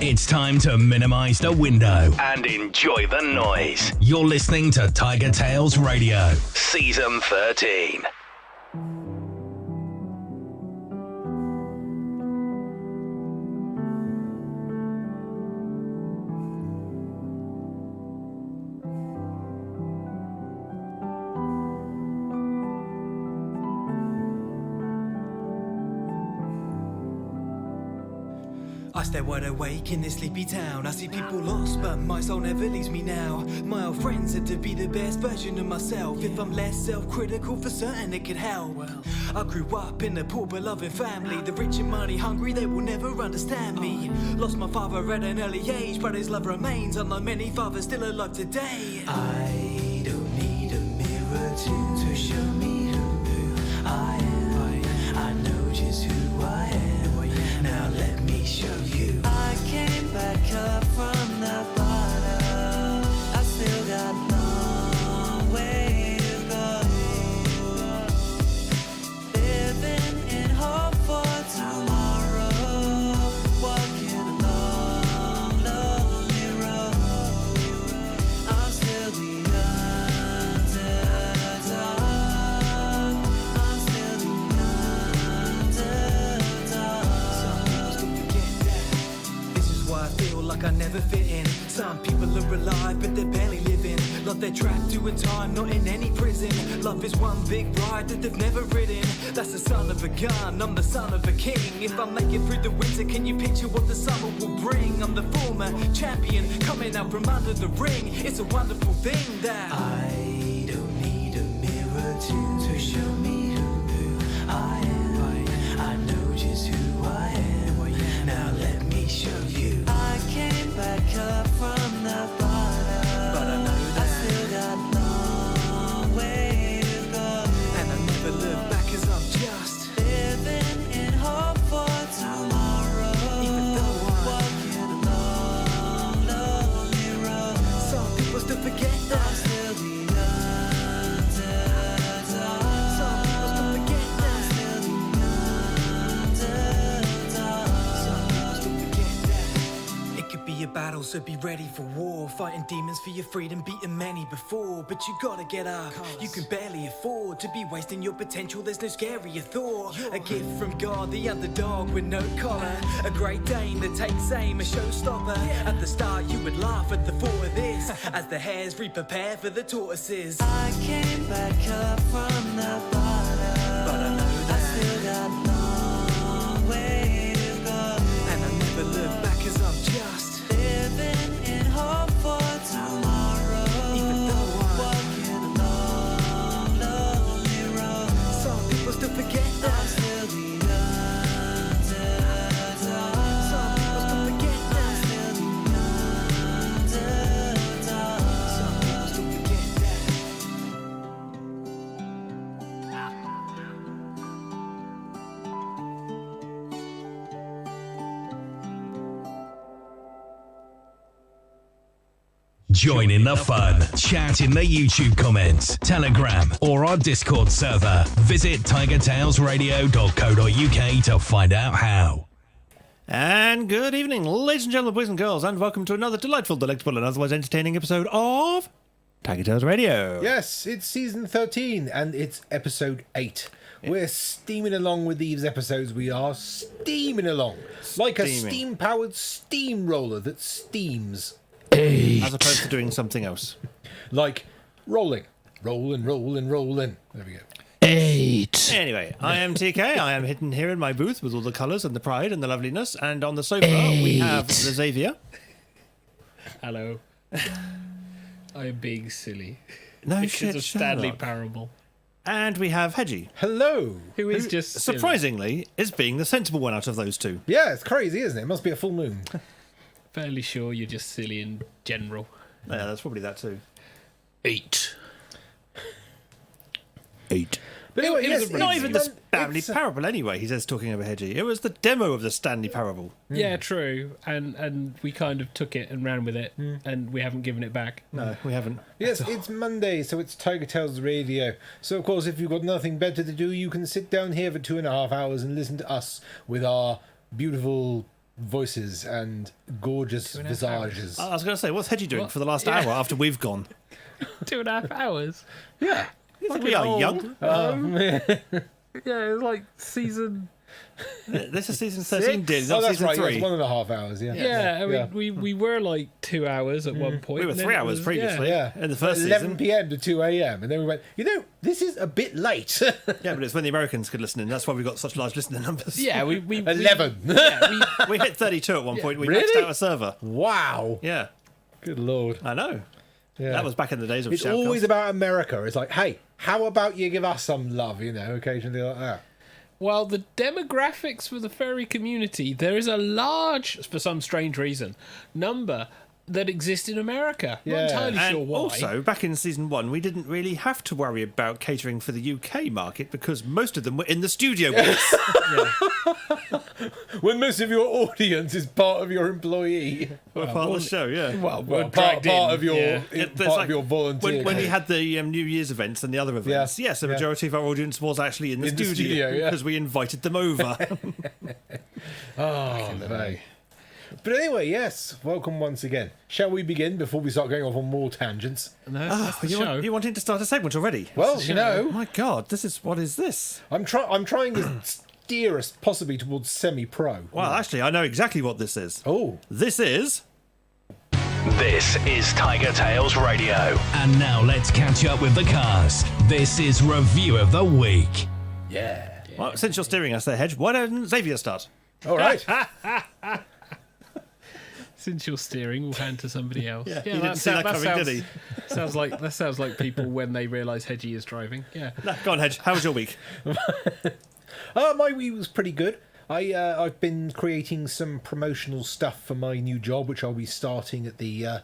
It's time to minimize the window and enjoy the noise. You're listening to TigerTails Radio, Season 13. I stay wide awake in this sleepy town. I see people lost, but my soul never leaves me now. My old friend said to be the best version of myself. If I'm less self-critical, for certain it could help. I grew up in a poor but loving family. The rich and money hungry, they will never understand me. Lost my father at an early age, but his love remains. Unlike many fathers still alive today. I don't need a mirror to show me who I am. I know just who I am. Now let me show you. I came back up from the bottom. I still got a long way to go. Living in hope for tomorrow. Walking a long, lonely road. I'm still the underdog. I'm still the underdog. I feel like I never fit in. Some people are alive but they're barely living. Like they're trapped doing time, not in any prison. Life is one big ride that they've never ridden. That's the son of a gun, I'm the son of a king. If I make it through the winter, can you picture what the summer will bring? I'm the former champion, coming out from under the ring. It's a wonderful thing that I don't need a mirror to show me who I am. I know just who I am. Now let me show you. I came back up from the bottom, but I know that I still got a long way to go. And I never look back, 'cause I'm just living in hope for tomorrow. Even though I'm walking a long, lonely road, some people still forget that I'm still the underdog. Some people still forget that I'm still the underdog. Some people still forget that. It could be a battle, so be ready for war. Fighting demons for your freedom, beaten many before. But you gotta get up, you can barely afford to be wasting your potential. There's no scarier thought. A gift from God, the underdog with no collar. A great Dane that takes aim, a showstopper. At the start you would laugh at the thought of this, as the hares re-prepare for the tortoises. I came back up from the bottom, but I know that I still got a long way to go. And I never look back, 'cause I'm just living in hope for tomorrow. Even though I'm walking a long, lonely road, some people still forget that I'm still the underdog. Some people still forget that I'm still the underdog. Some people still forget that. Join in the fun. Chat in the YouTube comments, Telegram, or our Discord server. Visit tigertailsradio.co.uk to find out how. And good evening, ladies and gentlemen, boys and girls, and welcome to another delightful, delectable, and otherwise entertaining episode of TigerTails Radio. Yes, it's season 13 and it's episode 8. Yeah. We're steaming along with these episodes. We are steaming along. Like a steam-powered steamroller that steams. 8. As opposed to doing something else. Like rolling. Rolling. There we go. 8. Anyway, I am TK. I am hidden here in my booth with all the colours and the pride and the loveliness. And on the sofa, 8. We have the Xavier. Hello. I'm being silly. No because shit, of Stanley Parable. And we have Hedgie. Hello. Who is just silly. Surprisingly is being the sensible one out of those two. Yeah, it's crazy, isn't it? It must be a full moon. Fairly sure you're just silly in general. Yeah, that's probably that too. 8. But anyway, it was not even the Stanley Parable anyway, he says, talking over Hedgie. It was the demo of the Stanley Parable. Yeah, true. And we kind of took it and ran with it, and we haven't given it back. No, we haven't. Yes, it's Monday, so it's TigerTails Radio. So, of course, if you've got nothing better to do, you can sit down here for 2.5 hours and listen to us with our beautiful voices and gorgeous 2.5 visages. I was going to say, what's Hedgie doing for the last hour after we've gone? 2.5 hours. Yeah. We are young. Yeah, it's like season. This is season 13, dear, Oh, not that's season right. 3. That's 1.5 hours. Yeah. Yeah, I mean, we were like 2 hours at one point. We were and then 3 it hours was- previously. Yeah. In the first 11 season. p.m. to 2 a.m. And then we went, this is a bit late. Yeah, but it's when the Americans could listen in. That's why we got such large listener numbers. Yeah, we 11. We hit 32 at one point. We Really? maxed out a server. Wow. Yeah, Good Lord. I know. Yeah. That was back in the days of It's Shoutcast. always about America. It's like, hey, how about you give us some love, occasionally like that. While the demographics for the furry community, there is a large, for some strange reason, number that exist in America. Yeah. Not entirely And sure why. also, back in season 1, we didn't really have to worry about catering for the UK market because most of them were in the studio with us. When most of your audience is part of your employee. Were part of the show, yeah. well, Well, dragged part in, of your yeah. It's part like of your volunteer. when we had the New Year's events and the other events, Yeah, yes, the yeah. majority of our audience was actually in the studio yeah. because we invited them over. Hey. But anyway, yes, welcome once again. Shall we begin before we start going off on more tangents? No, that's the show. You wanting to start a segment already? Well, Oh my God, what is this? I'm trying to steer us possibly towards semi-pro. Well, actually, I know exactly what this is. Oh, This is... This is TigerTails Radio. And now let's catch up with the cast. This is Review of the Week. yeah. Well, since you're steering us there, Hedge, why don't Xavier start? All right. Since you're steering, we'll hand to somebody else. He didn't see that coming, did he? Sounds like people when they realise Hedgie is driving. Yeah. No, go on, Hedge. How was your week? My week was pretty good. I've been creating some promotional stuff for my new job, which I'll be starting at the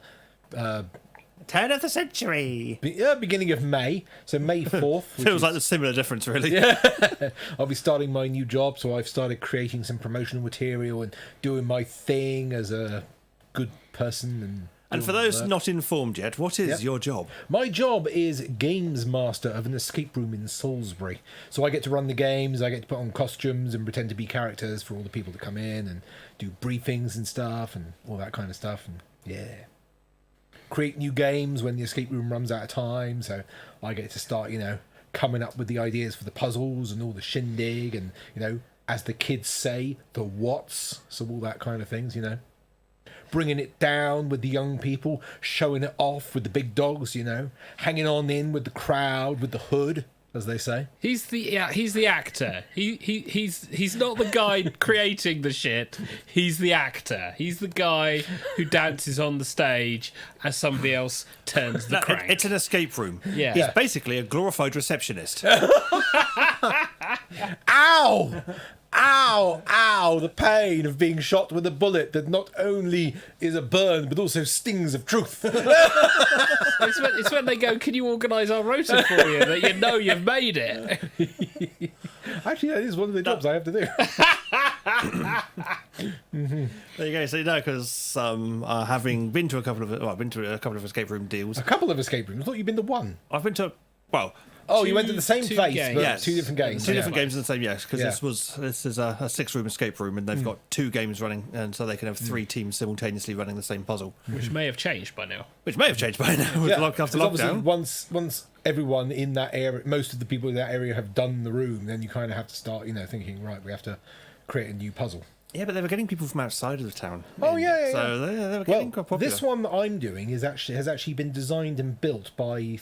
Turn of the century. beginning of May. So May 4th. Feels like a similar difference, really. I'll be starting my new job, so I've started creating some promotional material and doing my thing as a good person. And for doing those work. not informed yet, what is your job? My job is games master of an escape room in Salisbury. So I get to run the games, I get to put on costumes and pretend to be characters for all the people that come in and do briefings and stuff and all that kind of stuff. And yeah. Create new games when the escape room runs out of time. So I get to start, coming up with the ideas for the puzzles and all the shindig and, as the kids say, the what's. So all that kind of things, Bringing it down with the young people, showing it off with the big dogs, hanging on in with the crowd, with the hood, as they say. He's the actor. He's not the guy creating the shit. He's the actor. He's the guy who dances on the stage as somebody else turns the crank. It's an escape room. Yeah. He's basically a glorified receptionist. Ow! Ow! Ow! The pain of being shot with a bullet that not only is a burn, but also stings of truth. It's when they go, can you organise our rota for you, that you've made it. Actually, that is one of the jobs I have to do. There you go. So because having been to a couple of escape room deals, A couple of escape rooms. I thought you'd been to one. I've been to Oh, you went to the same two place, games. but Yes. two different games. two Yeah. different games in the same because Yeah. this is a 6-room escape room and they've got 2 games running, and so they can have 3 teams simultaneously running the same puzzle, Which may have changed by now. which may have changed by now with Yeah, after 'cause obviously lockdown. once everyone in that area, most of the people in that area have done the room, then you kind of have to start, thinking, right, we have to create a new puzzle. Yeah, but they were getting people from outside of the town. Oh, yeah. So they were getting quite popular. This one that I'm doing has actually been designed and built by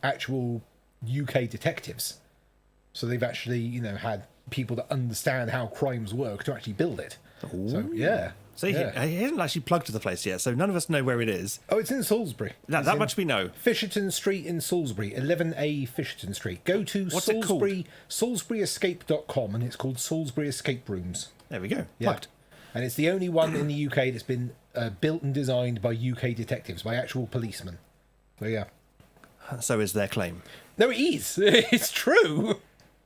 actual UK detectives. So they've actually, had people that understand how crimes work to actually build it. So yeah. So yeah. he hasn't actually plugged to the place yet, so none of us know where it is. Oh, it's in Salisbury. Now, It's that in much we know. Fisherton Street in Salisbury, 11A Fisherton Street. Go to What's it called? salisburyescape.com and it's called Salisbury Escape Rooms. There we go. Yeah. Plugged. And it's the only one in the UK that's been built and designed by UK detectives, by actual policemen. So yeah. So is their claim. No, it is. It's true.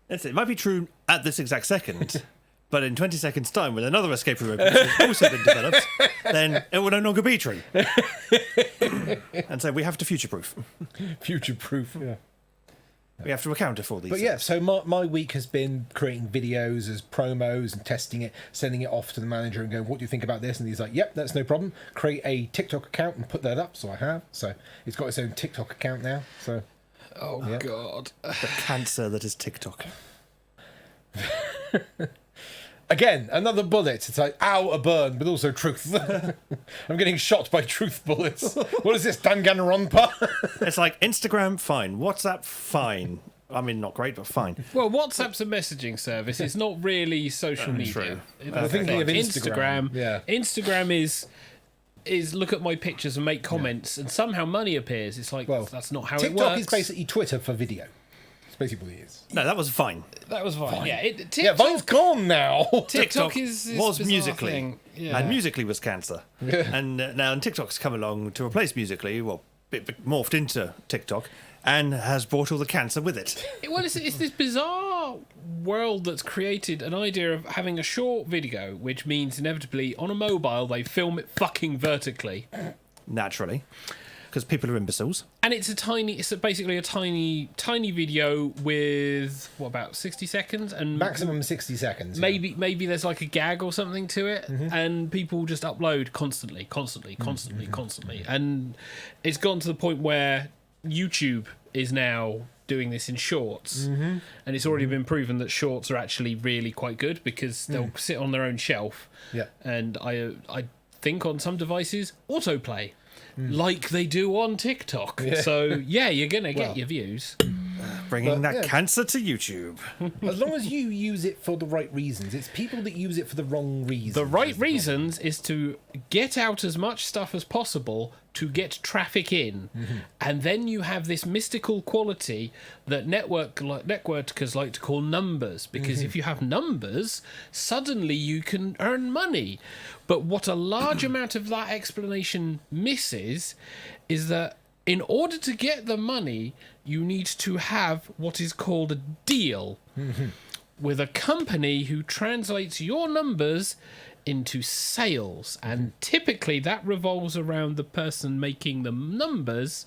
It might be true at this exact second, but in 20 seconds' time, when another escape room opens, has also been developed, then it will no longer be true. And so we have to future-proof. Future-proof, yeah. We have to account for all these But things. yeah, so my week has been creating videos as promos and testing it, sending it off to the manager and going, what do you think about this? And he's like, yep, that's no problem. Create a TikTok account and put that up. So I have. So it's got its own TikTok account now. So Oh, God. The cancer that is TikTok. again, another bullet. It's like, ow, a burn, but also truth. I'm getting shot by truth bullets. What is this, Danganronpa? It's like Instagram, fine. WhatsApp, fine. I mean, not great, but fine. Well, WhatsApp's a messaging service. It's not really social media. True. I'm thinking of Instagram. Yeah. Instagram is look at my pictures and make comments, and somehow money appears. It's like, that's not how it works. TikTok is basically Twitter for video. That's basically what it is. No, that was fine. That was fine. Yeah, TikTok, Yeah, Vine's gone now. TikTok was bizarre Musically, thing. Yeah. and Musically was cancer. And now TikTok's come along to replace Musically. Well, it morphed into TikTok and has brought all the cancer with it. Well, it's this bizarre world that's created an idea of having a short video, which means inevitably on a mobile they film it fucking vertically, Naturally, because people are imbeciles. and it's basically a tiny video with what, about 60 seconds, and Maximum 60 seconds. maybe there's like a gag or something to it, and people just upload constantly, and it's gone to the point where YouTube is now doing this in shorts, and it's already been proven that shorts are actually really quite good because they'll sit on their own shelf, and I think on some devices autoplay like they do on TikTok. So yeah, you're gonna get your views. Bringing that cancer to YouTube. As long as you use it for the right reasons. It's people that use it for the wrong reasons. The right reasons is to get out as much stuff as possible to get traffic in, and then you have this mystical quality that networkers like to call numbers, because if you have numbers, suddenly you can earn money. But what a large amount of that explanation misses is that in order to get the money, you need to have what is called a deal with a company who translates your numbers into sales. And typically that revolves around the person making the numbers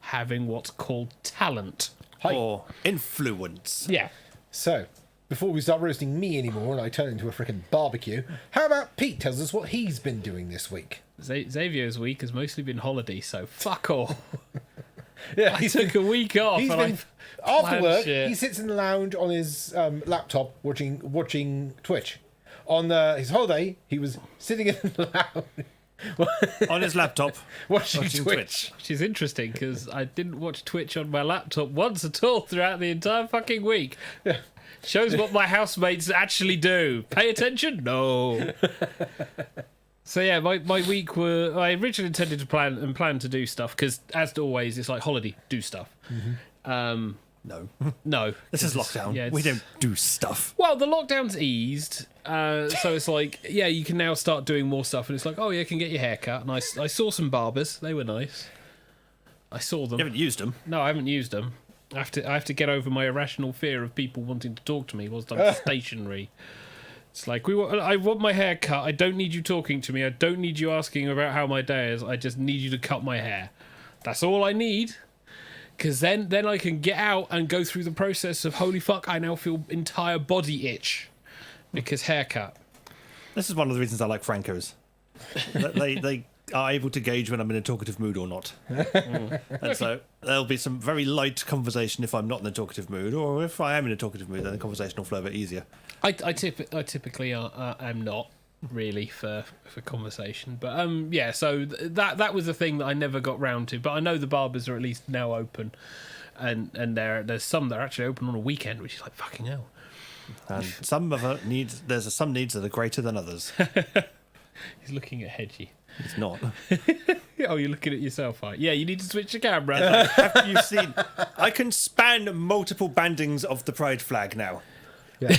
having what's called talent. Or influence. Yeah. So, before we start roasting me anymore and I turn into a freaking barbecue, how about Pete tells us what he's been doing this week? Xavier's week has mostly been holiday, so fuck all. Yeah, I took a week off. He's and been after planned work. shit. He sits in the lounge on his laptop watching Twitch. On his holiday, he was sitting in the lounge On his laptop. watching Watching Twitch. Which is interesting because I didn't watch Twitch on my laptop once at all throughout the entire fucking week. Yeah. Shows what my housemates actually do. Pay attention? No. So yeah, my week were. I originally intended to plan to do stuff because, as always, it's like holiday, do stuff. No. No, This is lockdown. Yeah, We don't do stuff. Well, the lockdown's eased, so it's like, yeah, you can now start doing more stuff, and it's like, oh yeah, you can get your hair cut. And I saw some barbers; they were nice. I saw them. You haven't used them. No, I haven't used them. I have to get over my irrational fear of people wanting to talk to me whilst I'm stationary. It's like, I want my hair cut. I don't need you talking to me. I don't need you asking about how my day is. I just need you to cut my hair. That's all I need. Because then I can get out and go through the process of, holy fuck, I now feel entire body itch. Because haircut. This is one of the reasons I like Francos. They are able to gauge when I'm in a talkative mood or not. And so there'll be some very light conversation if I'm not in a talkative mood, or if I am in a talkative mood, then the conversation will flow a bit easier. I typically am not really for conversation, but yeah. So that was the thing that I never got round to. But I know the barbers are at least now open, and there's some that are actually open on a weekend, which is like fucking hell. And some needs that are greater than others. He's looking at Hedgie. It's not. Oh, you're looking at yourself, right? Yeah, you need to switch the camera. Have you seen? I can span multiple bandings of the pride flag now. Yeah.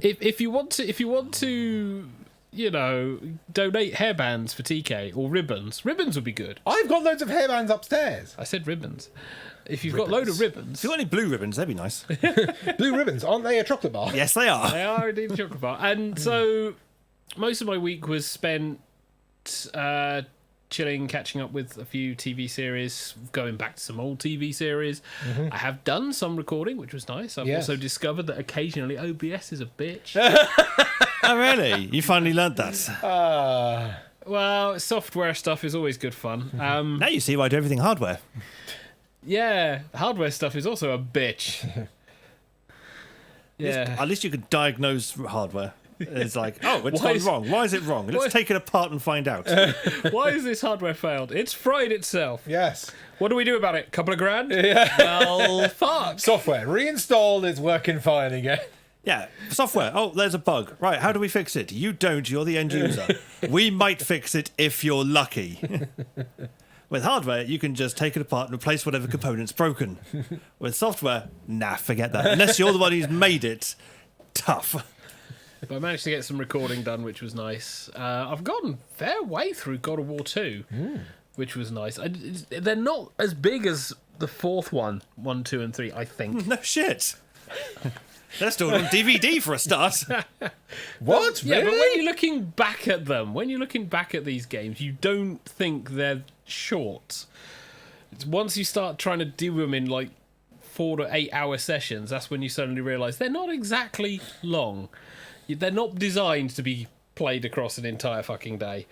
if you want to, you know, donate hairbands for TK or ribbons would be good. I've got loads of hairbands upstairs. I said ribbons. If you've got a load of ribbons, If you got any blue ribbons, that'd be nice. Blue ribbons, aren't they a chocolate bar? Yes, they are. they are indeed a chocolate bar. And so most of my week was spent chilling, catching up with a few TV series, going back to some old TV series. I have done some recording, which was nice. I've also discovered that occasionally OBS is a bitch. Oh, really? You finally learned that? Well, software stuff is always good fun. Now you see why I do everything hardware. Yeah, hardware stuff is also a bitch. Yeah. At least you can diagnose hardware. It's like, oh, it's Why gone is- wrong. Why is it wrong? Let's take it apart and find out. Why is this hardware failed? It's fried itself. Yes. What do we do about it? Couple of grand? Yeah. Well, fuck. Software reinstalled. It's working fine again. Yeah, software. Oh, there's a bug. Right, how do we fix it? You don't. You're the end user. We might fix it if you're lucky. With hardware, you can just take it apart and replace whatever component's broken. With software, nah, forget that. Unless you're the one who's made it, tough. But I managed to get some recording done, which was nice. I've gotten a fair way through God of War 2, which was nice. They're not as big as the fourth one, 1, 2, and 3, I think. No shit. They're still on DVD for a start. What? Yeah, really? but when you're looking back at them, when you're looking back at these games, you don't think they're short. It's once you start trying to do them in like 4 to 8 hour sessions, that's when you suddenly realise they're not exactly long. They're not designed to be played across an entire fucking day,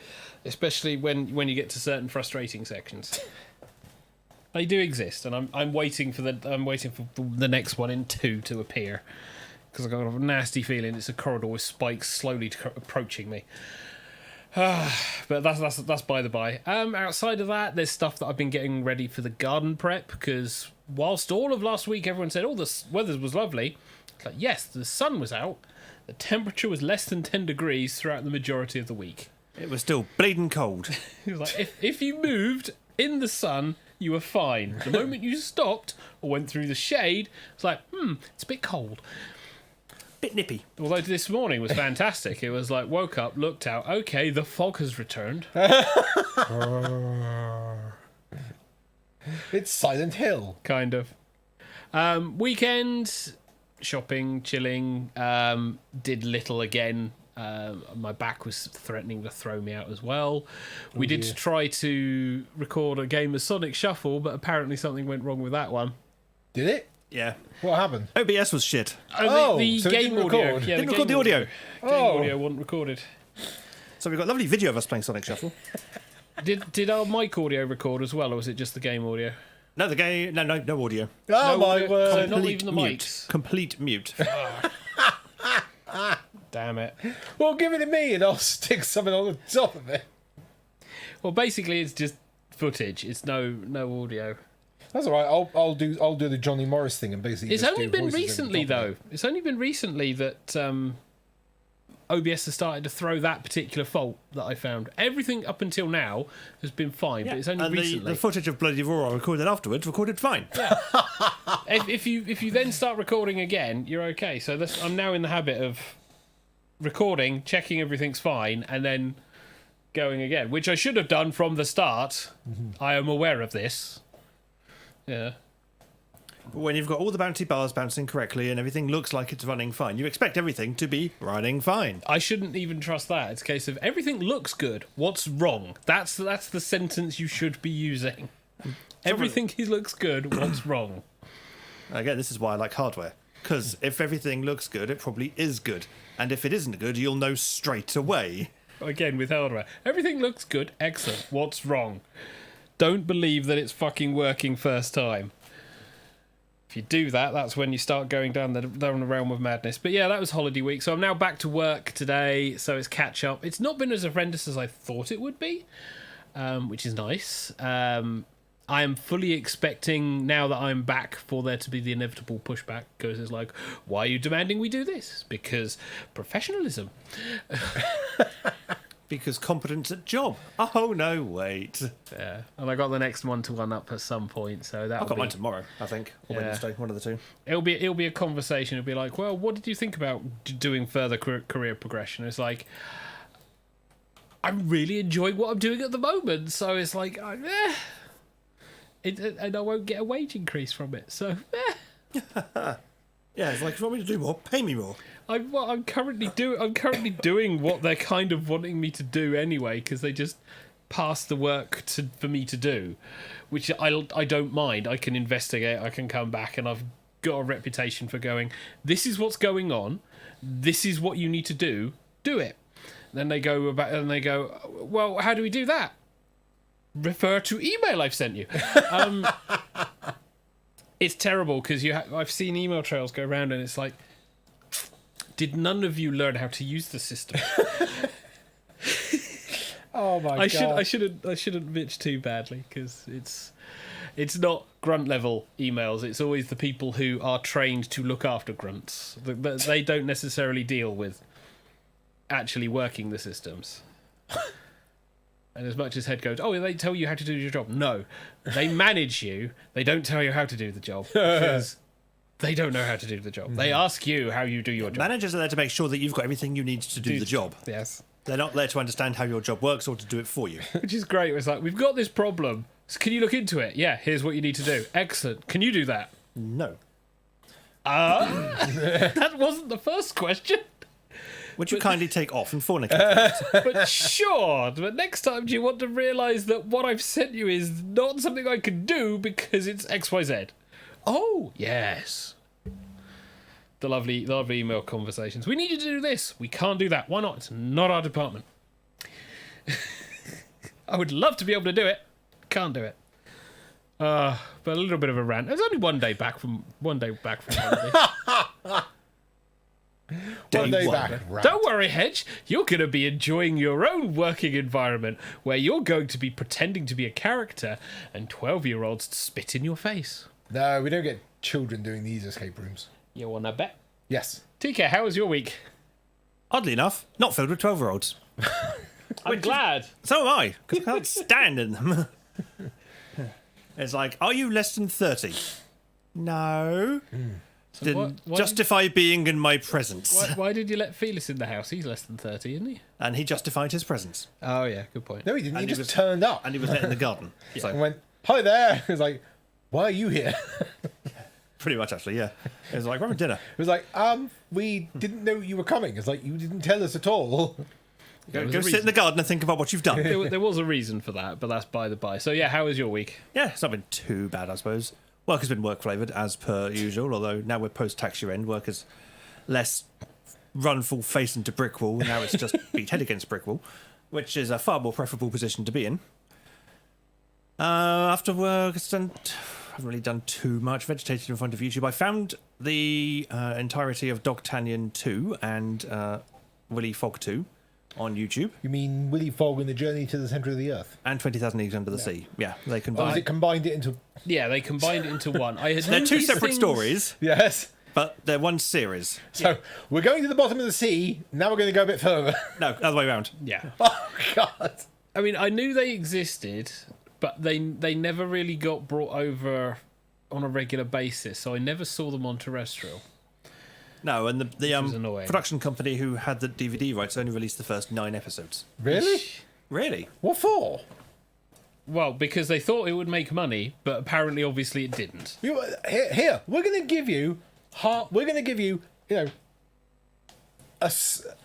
especially when you get to certain frustrating sections. They do exist, and I'm waiting for the next one in 2 to appear, because I've got a nasty feeling it's a corridor with spikes slowly approaching me. But that's by the by. Outside of that, there's stuff that I've been getting ready for the garden prep, because whilst all of last week everyone said, "Oh, the weather was lovely," it's like, yes, the sun was out. The temperature was less than 10 degrees throughout the majority of the week. It was still bleeding cold. It was like, if you moved in the sun, you were fine. The moment you stopped or went through the shade, it's like, it's a bit cold. Bit nippy. Although this morning was fantastic. It was like, woke up, looked out, okay, the fog has returned. It's Silent Hill. Kind of. Weekend, shopping, chilling, did little again. My back was threatening to throw me out as well. We did try to record a game of Sonic Shuffle, but apparently something went wrong with that one. Did it? Yeah. What happened? OBS was shit. The so it game didn't audio. record? Yeah, Didn't record the audio. Game audio wasn't recorded. So we've got a lovely video of us playing Sonic Shuffle. Did our mic audio record as well, or was it just the game audio? No, the game. No audio. Oh, my audio, word. so not even the mute. mics. Complete mute. Damn it. Well, give it to me and I'll stick something on the top of it. Well, basically, it's just footage. It's no audio. That's all right. I'll do the Johnny Morris thing and basically. It's just only do been voices recently, over the top of though. It's only been recently that OBS has started to throw that particular fault that I found. Everything up until now has been fine, but it's only and recently. the footage of Bloody Raw I recorded afterwards recorded fine. If you then start recording again, you're okay. So I'm now in the habit of recording, checking everything's fine, and then going again, which I should have done from the start. I am aware of this. Yeah. But when you've got all the bouncy bars bouncing correctly and everything looks like it's running fine, you expect everything to be running fine. I shouldn't even trust that. It's a case of everything looks good. What's wrong? That's the sentence you should be using. Everything looks good. What's wrong? Again, this is why I like hardware. Because if everything looks good, it probably is good. And if it isn't good, you'll know straight away. Again, with hardware. Everything looks good. Excellent. What's wrong? Don't believe that it's fucking working first time. If you do that, that's when you start going down the realm of madness. But yeah, that was holiday week. So I'm now back to work today. So it's catch up. It's not been as horrendous as I thought it would be, which is nice. I am fully expecting, now that I'm back, for there to be the inevitable pushback, because it's like, why are you demanding we do this? Because professionalism. Because competence at job. Oh, no, wait. Yeah, and I got the next one-to-one up at some point, so that'll I've got be... mine tomorrow, I think. Or Yeah. Wednesday, one of the two. It'll be a conversation. It'll be like, well, what did you think about doing further career progression? It's like, I'm really enjoying what I'm doing at the moment, so it's like, and I won't get a wage increase from it. So, Yeah, it's like, if you want me to do more, pay me more. I'm currently doing what they're kind of wanting me to do anyway, because they just pass the work for me to do, which I don't mind. I can investigate, I can come back, and I've got a reputation for going, this is what's going on, this is what you need to do it. Then they go about and they go, well, how do we do that? Refer to email I've sent you. It's terrible because I've seen email trails go around and it's like, did none of you learn how to use the system? Oh my god! I shouldn't bitch too badly because it's not grunt level emails. It's always the people who are trained to look after grunts. They don't necessarily deal with actually working the systems. And as much as head goes, oh, they tell you how to do your job. No, they manage you. They don't tell you how to do the job because they don't know how to do the job. They ask you how you do your job. Managers are there to make sure that you've got everything you need to do the job. Yes. They're not there to understand how your job works or to do it for you. Which is great. It's like, we've got this problem. So can you look into it? Yeah, here's what you need to do. Excellent. Can you do that? No. That wasn't the first question. Would you kindly take off and fornicate? But sure. But next time, do you want to realise that what I've sent you is not something I can do because it's XYZ? Oh, yes. The lovely email conversations. We need you to do this. We can't do that. Why not? It's not our department. I would love to be able to do it. Can't do it. But a little bit of a rant. There's only one day back from holiday. One day back. Right. Don't worry, Hedge. You're going to be enjoying your own working environment where you're going to be pretending to be a character and 12-year-olds spit in your face. No, we don't get children doing these escape rooms. You want to bet? Yes. TK, how was your week? Oddly enough, not filled with 12-year-olds. I'm glad. So am I, because I can't stand in them. It's like, are you less than 30? No. So Didn't justify being in my presence. Why did you let Felix in the house? He's less than 30, isn't he? And he justified his presence. Oh, yeah, good point. No, he didn't. And He he just was- turned up And he was let in the garden. So, and went, "Hi there." He was like, "Why are you here?" pretty much, actually, yeah. It was like, we're having dinner. It was like, "We didn't know you were coming." It's like, you didn't tell us at all. Go sit in the garden and think about what you've done. There was a reason for that, but that's by the by. So, yeah, how was your week? Yeah, it's not been too bad, I suppose. Work has been work-flavoured, as per usual, although now we're post-tax year end, work is less run full face into brick wall. Now it's just beat head against brick wall, which is a far more preferable position to be in. After work, I haven't really done too much. Vegetated in front of YouTube. I found the entirety of Dogtanian 2 and Willy Fogg 2 on YouTube. You mean Willy Fogg and the Journey to the Centre of the Earth? And 20,000 Leagues Under the Sea. Yeah, they Or combined. was it combined it into... Yeah, they combined it into one. They're two separate stories, Yes. but they're one series. So, we're going to the bottom of the sea. Now we're going to go a bit further. No, other way around. Yeah. Oh, God. I mean, I knew they existed, but they never really got brought over on a regular basis, so I never saw them on terrestrial. No, and the was annoying. production company who had the DVD rights only released the first 9 episodes. Really? Really? What for? Well, because they thought it would make money, but apparently, obviously, it didn't. Here, we're going to give you... We're going to give you, you know...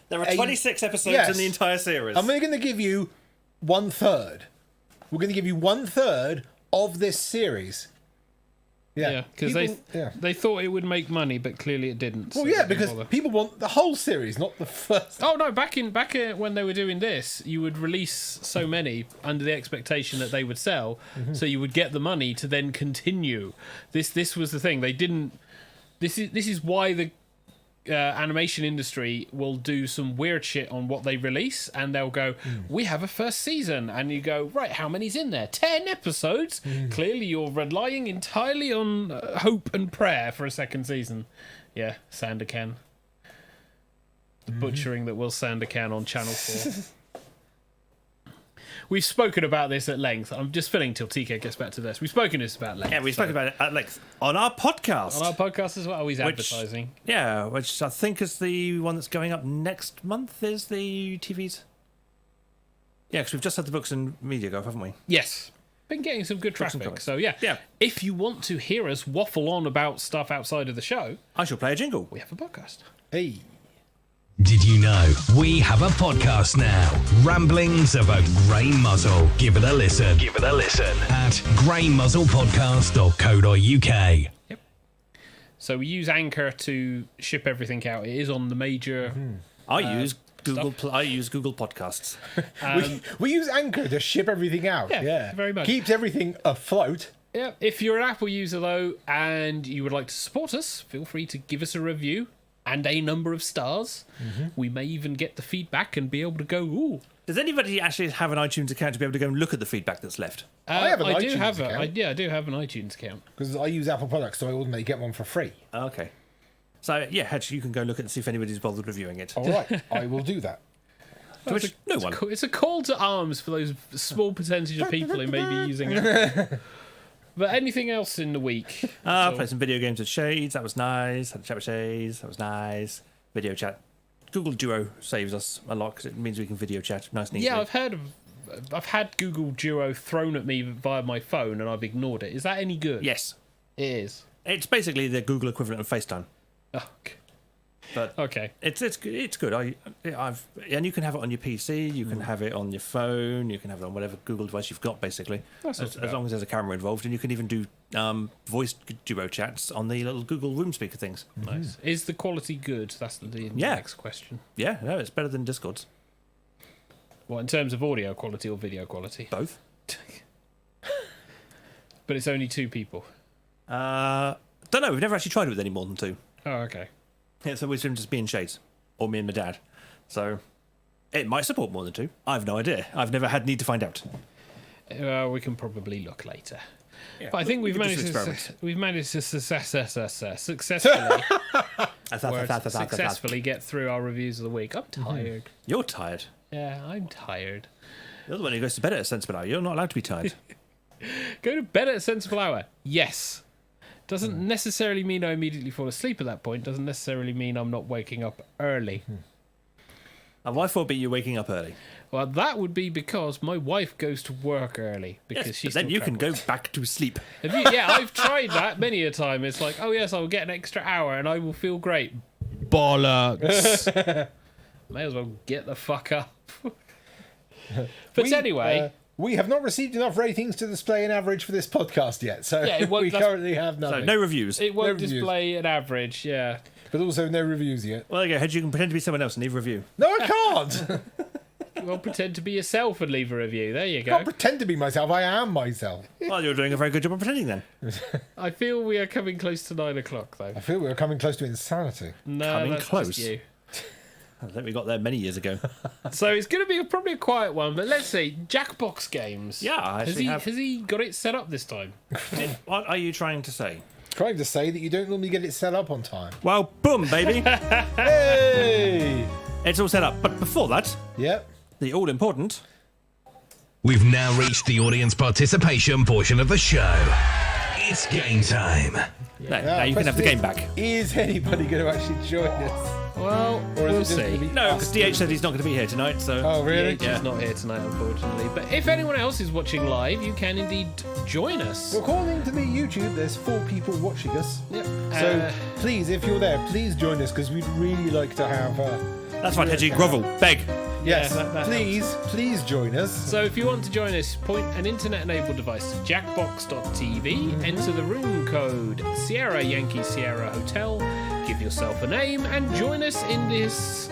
There are 26 episodes in the entire series. And we're going to give you 1/3. We're going to give you 1/3 of this series. Yeah, because People- they thought it would make money, but clearly it didn't. Well, so yeah, they didn't because bother. people want the whole series, not the first. Oh no! Back when they were doing this, you would release so many under the expectation that they would sell, so you would get the money to then continue. This was the thing. They didn't. This is why the animation industry will do some weird shit on what they release, and they'll go, "We have a first season," and you go, "Right, how many's in there? 10 episodes." Clearly, you're relying entirely on hope and prayer for a second season. Yeah, Sandakan. The butchering that will Sandakan on Channel 4. We've spoken about this at length. I'm just filling till TK gets back to this. We've spoken this about length. Yeah, we spoke about it at length on our podcast. on our podcast as well. He's advertising. Yeah, which I think is the one that's going up next month, is the TV's. Yeah, because we've just had the books and media go, haven't we? Yes. Been getting some good Books and traffic. comics. So, yeah. Yeah. If you want to hear us waffle on about stuff outside of the show, I shall play a jingle. we have a podcast. Hey. Did you know we have a podcast now? Ramblings of a Grey Muzzle. Give it a listen. Give it a listen at greymuzzlepodcast.co.uk. Yep. So we use Anchor to ship everything out. It is on the major. I use Google Podcasts. We use Anchor to ship everything out. Yeah, very much. Keeps everything afloat. Yeah. If you're an Apple user though, and you would like to support us, feel free to give us a review and a number of stars. We may even get the feedback and be able to go, ooh. Does anybody actually have an iTunes account to be able to go and look at the feedback that's left? I have an I iTunes account. I do have an iTunes account. Because I use Apple products, so I ordinarily get one for free. Okay. So, yeah, actually, you can go look and see if anybody's bothered reviewing it. All right, I will do that. To which no one. It's a call to arms for those small percentage of people who may be using it. But anything else in the week? Played some video games with Shades. That was nice. Had a chat with Shades. That was nice. Video chat. Google Duo saves us a lot because it means we can video chat nice and easily. Yeah, I've had Google Duo thrown at me via my phone and I've ignored it. Is that any good? Yes. It is. It's basically the Google equivalent of FaceTime. Oh, okay. But okay. It's good. And you can have it on your PC, you can have it on your phone, you can have it on whatever Google device you've got, basically. As long as there's a camera involved, and you can even do voice duo chats on the little Google Room speaker things. Nice. Is the quality good? That's the next question. Yeah, no, it's better than Discord's. What, in terms of audio quality or video quality? Both. But it's only 2 people. Don't know. We've never actually tried it with any more than 2. Oh, okay. It's always been just me and Shades, or me and my dad. So it might support more than 2. I've no idea. I've never had need to find out. We can probably look later. Yeah, but I think we've managed to successfully get through our reviews of the week. I'm tired. You're tired. Yeah, I'm tired. You're the one who goes to bed at a sensible hour. You're not allowed to be tired. Go to bed at a sensible hour. Yes. Doesn't necessarily mean I immediately fall asleep at that point. Doesn't necessarily mean I'm not waking up early. And why thought you waking up early? Well, that would be because my wife goes to work early because she's. Then you can go back to sleep. Yeah, I've tried that many a time. It's like, oh yes, I will get an extra hour and I will feel great. Bollocks. May as well get the fuck up. Anyway. We have not received enough ratings to display an average for this podcast yet, so we currently have nothing. So no reviews. It won't display an average, yeah. But also no reviews yet. Well, there you go. You can pretend to be someone else and leave a review. No, I can't! Well, pretend to be yourself and leave a review. There you I go. can't pretend to be myself. I am myself. Well, you're doing a very good job of pretending then. I feel we are coming close to 9 o'clock, though. I feel we're coming close to insanity. No, coming that's close. Just you. I think we got there many years ago. So it's going to be probably a quiet one, but let's see. Jackbox Games. Yeah, I actually have. Has he got it set up this time? What are you trying to say? Trying to say that you don't normally get it set up on time. Well, boom, baby. Hey! It's all set up. But before that, Yep. the all-important... We've now reached the audience participation portion of the show. It's game time. Now you can have the game back. Is anybody going to actually join us? Well, we'll see. No, because DH said he's not going to be here tonight, so... Oh, really? He's not here tonight, unfortunately. But if anyone else is watching live, you can indeed join us. According to the YouTube, there's 4 people watching us. Yep. So please, if you're there, please join us because we'd really like to have... That's right, Hedgie. Grovel. Beg. Yes, that please join us. So if you want to join us, point an internet-enabled device to jackbox.tv, enter the room code Sierra Yankee Sierra Hotel, give yourself a name, and join us in this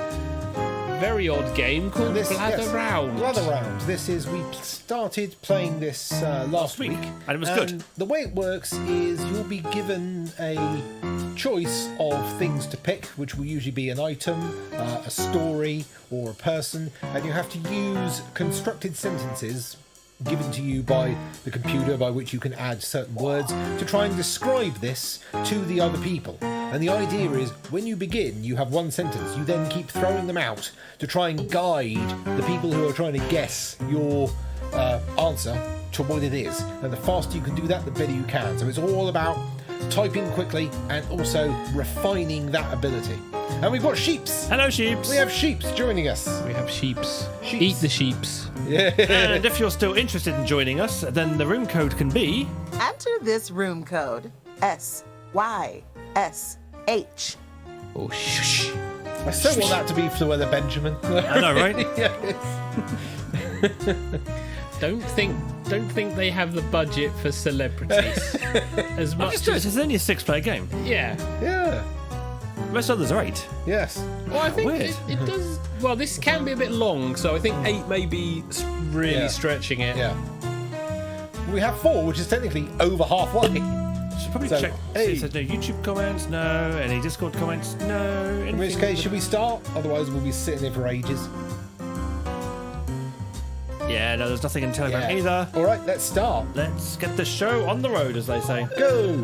very odd game called Blather Round. Blather Round. This is, we started playing this last week. And it was good. The way it works is you'll be given a choice of things to pick, which will usually be an item, a story, or a person, and you have to use constructed sentences given to you by the computer by which you can add certain words to try and describe this to the other people. And the idea is, when you begin, you have one sentence. You then keep throwing them out to try and guide the people who are trying to guess your answer to what it is. And the faster you can do that, the better you can. So it's all about typing quickly and also refining that ability. And we've got Sheeps. Hello, Sheeps. We have Sheeps joining us. We have sheeps. Eat the sheeps. Yeah. And if you're still interested in joining us, then the room code can be... Enter this room code, SYSH. Oh, shush. I still want that to be Fluella Benjamin. I know, right? Yes. Don't think they have the budget for celebrities as much Just do it. It's only a 6-player game. yeah. Yeah. Most others are 8. Yes. Well, I think Weird. it does. Well, this can be a bit long, so I think 8 may be really Yeah. stretching it. Yeah. We have 4, which is technically over halfway. Should probably So, check. hey. It says no YouTube comments, no. Any Discord comments, no. In which case, should we start? Otherwise, we'll be sitting there for ages. Yeah, no, there's nothing in Telegram Yeah. either. All right, let's start. Let's get the show on the road, as they say. Go.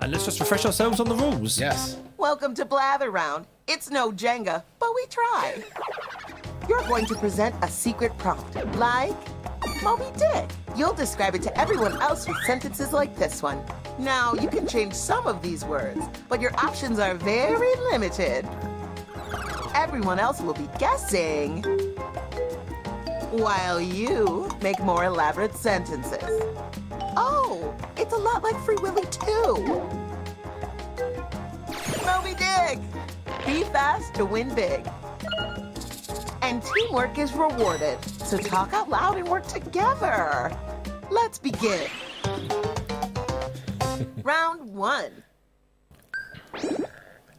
And let's just refresh ourselves on the rules. Yes. Welcome to Blather Round. It's no Jenga, but we try. You're going to present a secret prompt, like Moby Dick. You'll describe it to everyone else with sentences like this one. Now, you can change some of these words, but your options are very limited. Everyone else will be guessing, while you make more elaborate sentences. Oh, it's a lot like Free Willy 2. Moby Dick! Be fast to win big. And teamwork is rewarded, so talk out loud and work together. Let's begin. Round 1.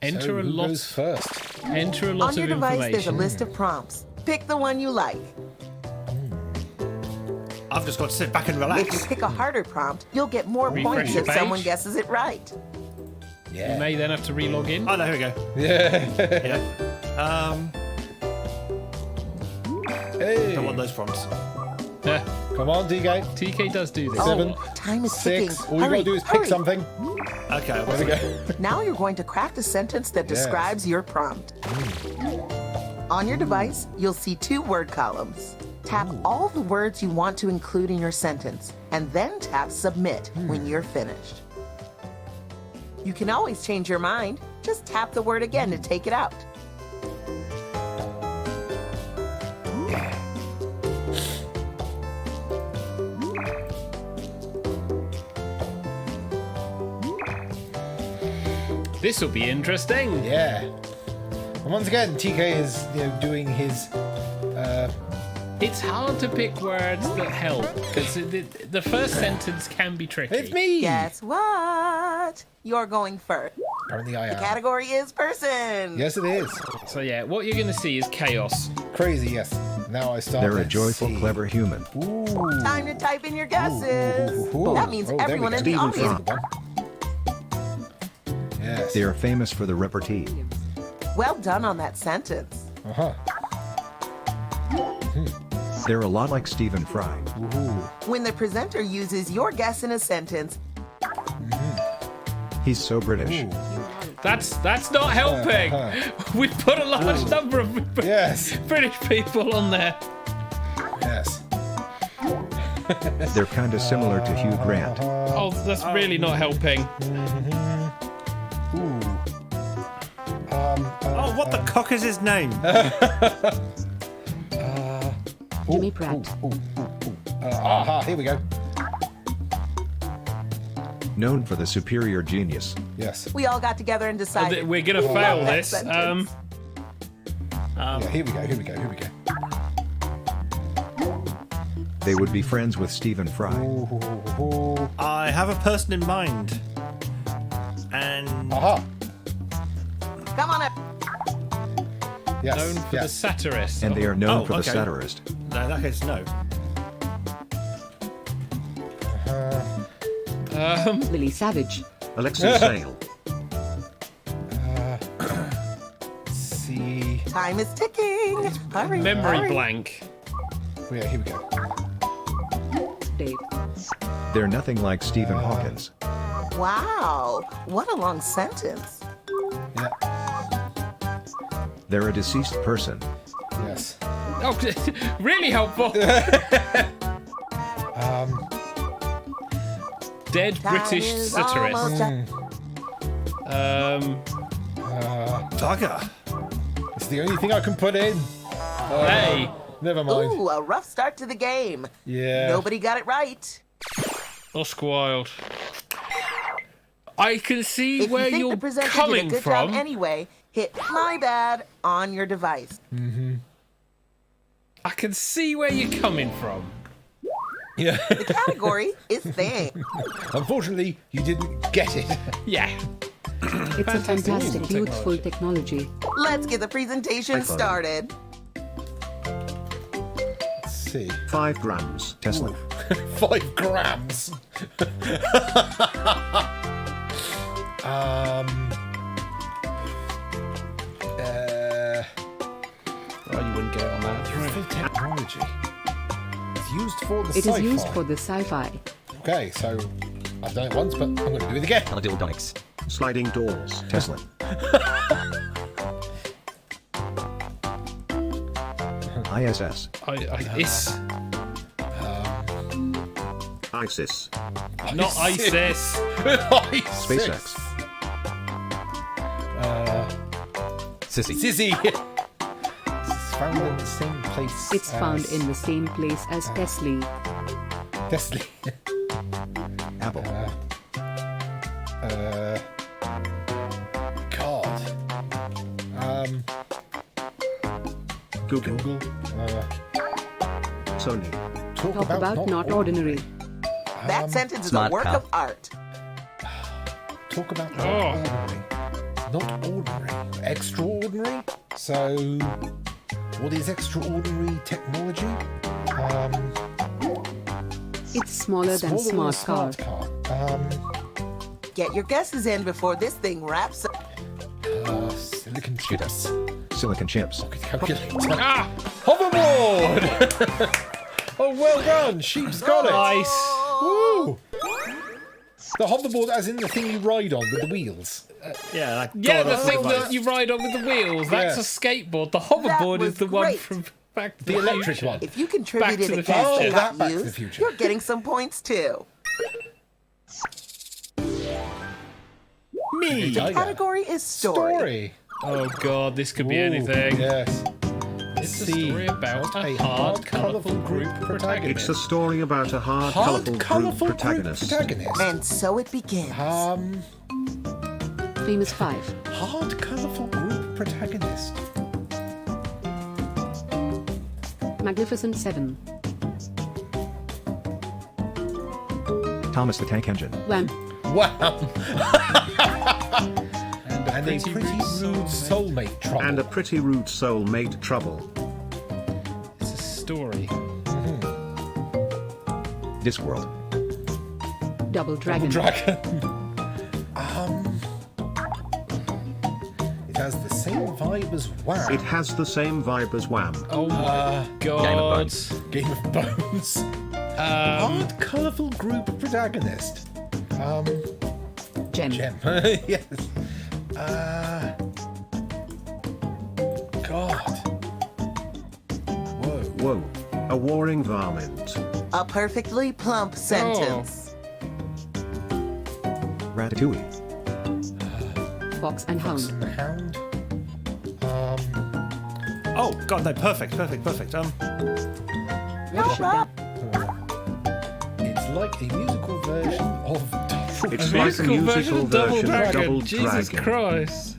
Enter So a who lot. goes first? Enter a lot On your of device, there's a information. list of prompts. Pick the one you like. I've just got to sit back and If you relax. pick a harder prompt, you'll get more Refresh points the if someone page. guesses it right. You Yeah. may then have to re-log in. Oh, no, here we go. Yeah. Yeah. Hey. Don't want those prompts. Come on, DK. TK does do this. 7, Oh, time is 6. ticking. All you Hurry, gotta do is pick hurry. something. Okay, There we go. Now you're going to craft a sentence that Yes. describes your prompt. On your device, you'll see 2 word columns. Tap all the words you want to include in your sentence, and then tap Submit when you're finished. You can always change your mind. Just tap the word again to take it out. This will be interesting. Yeah. And once again, TK is doing his. It's hard to pick words that help because the first sentence can be tricky. It's me. Guess what? You're going first. Apparently I am. Category is person. Yes, it is. So yeah, what you're going to see is chaos. Crazy. Yes. Now I start. They're a Let's joyful, see. clever human. Ooh. Time to type in your guesses. Ooh. That means Oh, there we everyone go. in the Stephen audience. Fry. Yes. They are famous for the repartee. Well done on that sentence. Uh-huh. They're a lot like Stephen Fry. When the presenter uses your guess in a sentence, He's so British. That's not helping. We've put a large number of Yes. British people on there. Yes. They're kinda similar to Hugh Grant. Oh, that's really not helping. Ooh. Oh, what the cock is his name? Jimmy Pratt. Aha, here we go. Known for the superior genius. Yes. we all got together and decided. We're going to who fail wrote that this. sentence. Yeah, here we go. Here we go. Here we go. They would be friends with Stephen Fry. Ooh. I have a person in mind. And Aha. Come on up. Yes. Known for the yes. satirist. And they are known Oh, for the okay. satirist. no, in that case, no. Lily Savage. Alexei Sale. See. Time is ticking. Hurry, Memory hurry. blank. Oh, yeah, here we go. Dave. They're nothing like Stephen Hawkins. Wow, what a long sentence. Yeah. They're a deceased person. Yes. Oh, really helpful. Dead Time British is satirist. almost up. Tiger. It's the only thing I can put in. Hey, Never mind. Ooh, a rough start to the game. Yeah. Nobody got it right. Oscar Wilde. I can see If where you think you're the presenter did a coming good from. job anyway, hit my bad on your device. I can see where you're coming from. Yeah. The category is thing. Unfortunately, you didn't get it. Yeah. It's a fantastic, youthful technology. Let's get the presentation started. Let's see. 5 grams. Tesla. 5 grams. Oh, you wouldn't get it on that. Full technology. It's used for the It sci-fi. is used for the sci-fi. Okay, so I've done it once, but I'm going to do it again. Teledildonics. Sliding doors. Tesla. ISS. ISIS. ISIS. Not ISIS. SpaceX. Sissy. Sissy. It's found in the same place. It's found in the same place as Tesla. Tesla. Apple. God. Google. Sony. Talk Talk about not ordinary. That sentence is a smart work car. of art. Talk about not ordinary. Not ordinary. Extraordinary. So, what is extraordinary technology? It's smaller than smart car. car. Get your guesses in before this thing wraps up. Silicon chips. Silicon chips. Pocket calculator. Ah! Hoverboard! Oh, well done. Sheep's got it. Nice. Woo! The hoverboard, as in the thing you ride on with the wheels. Yeah, like Yeah, the God-awful thing device. that you ride on with the wheels. That's Yeah. a skateboard. The hoverboard was is the one great. from Back to The electric Future. one. If you Back to contributed the a guess Future. that Oh, got that Back to the used, Future. you're getting some points too. Me. The category is story. Oh god, this could be Ooh, anything. Yes. It's a story about a hard, colourful group It's protagonist. a story about a hard, colourful colourful group protagonist. And so it begins. Famous 5. Hard, colourful group protagonist. Magnificent 7. Thomas the Tank Engine. Wham! Wow. And And a pretty rude soulmate trouble. And a pretty rude soulmate trouble. It's a story. Discworld. Double Dragon. Dragon. It has the same vibe as Wham. It has the same vibe as Wham. Oh my god. Game of Bones. Game of Bones. Hard, colourful group protagonist. Gem. Gem. Yes. God. Whoa. Whoa. A warring varmint. A perfectly plump sentence. Ratatouille. Fox and Hound. And the Hound. Oh, God, no, perfect. No, Rob. It's like a musical version of It's like a musical version of Double Jesus Dragon. Christ.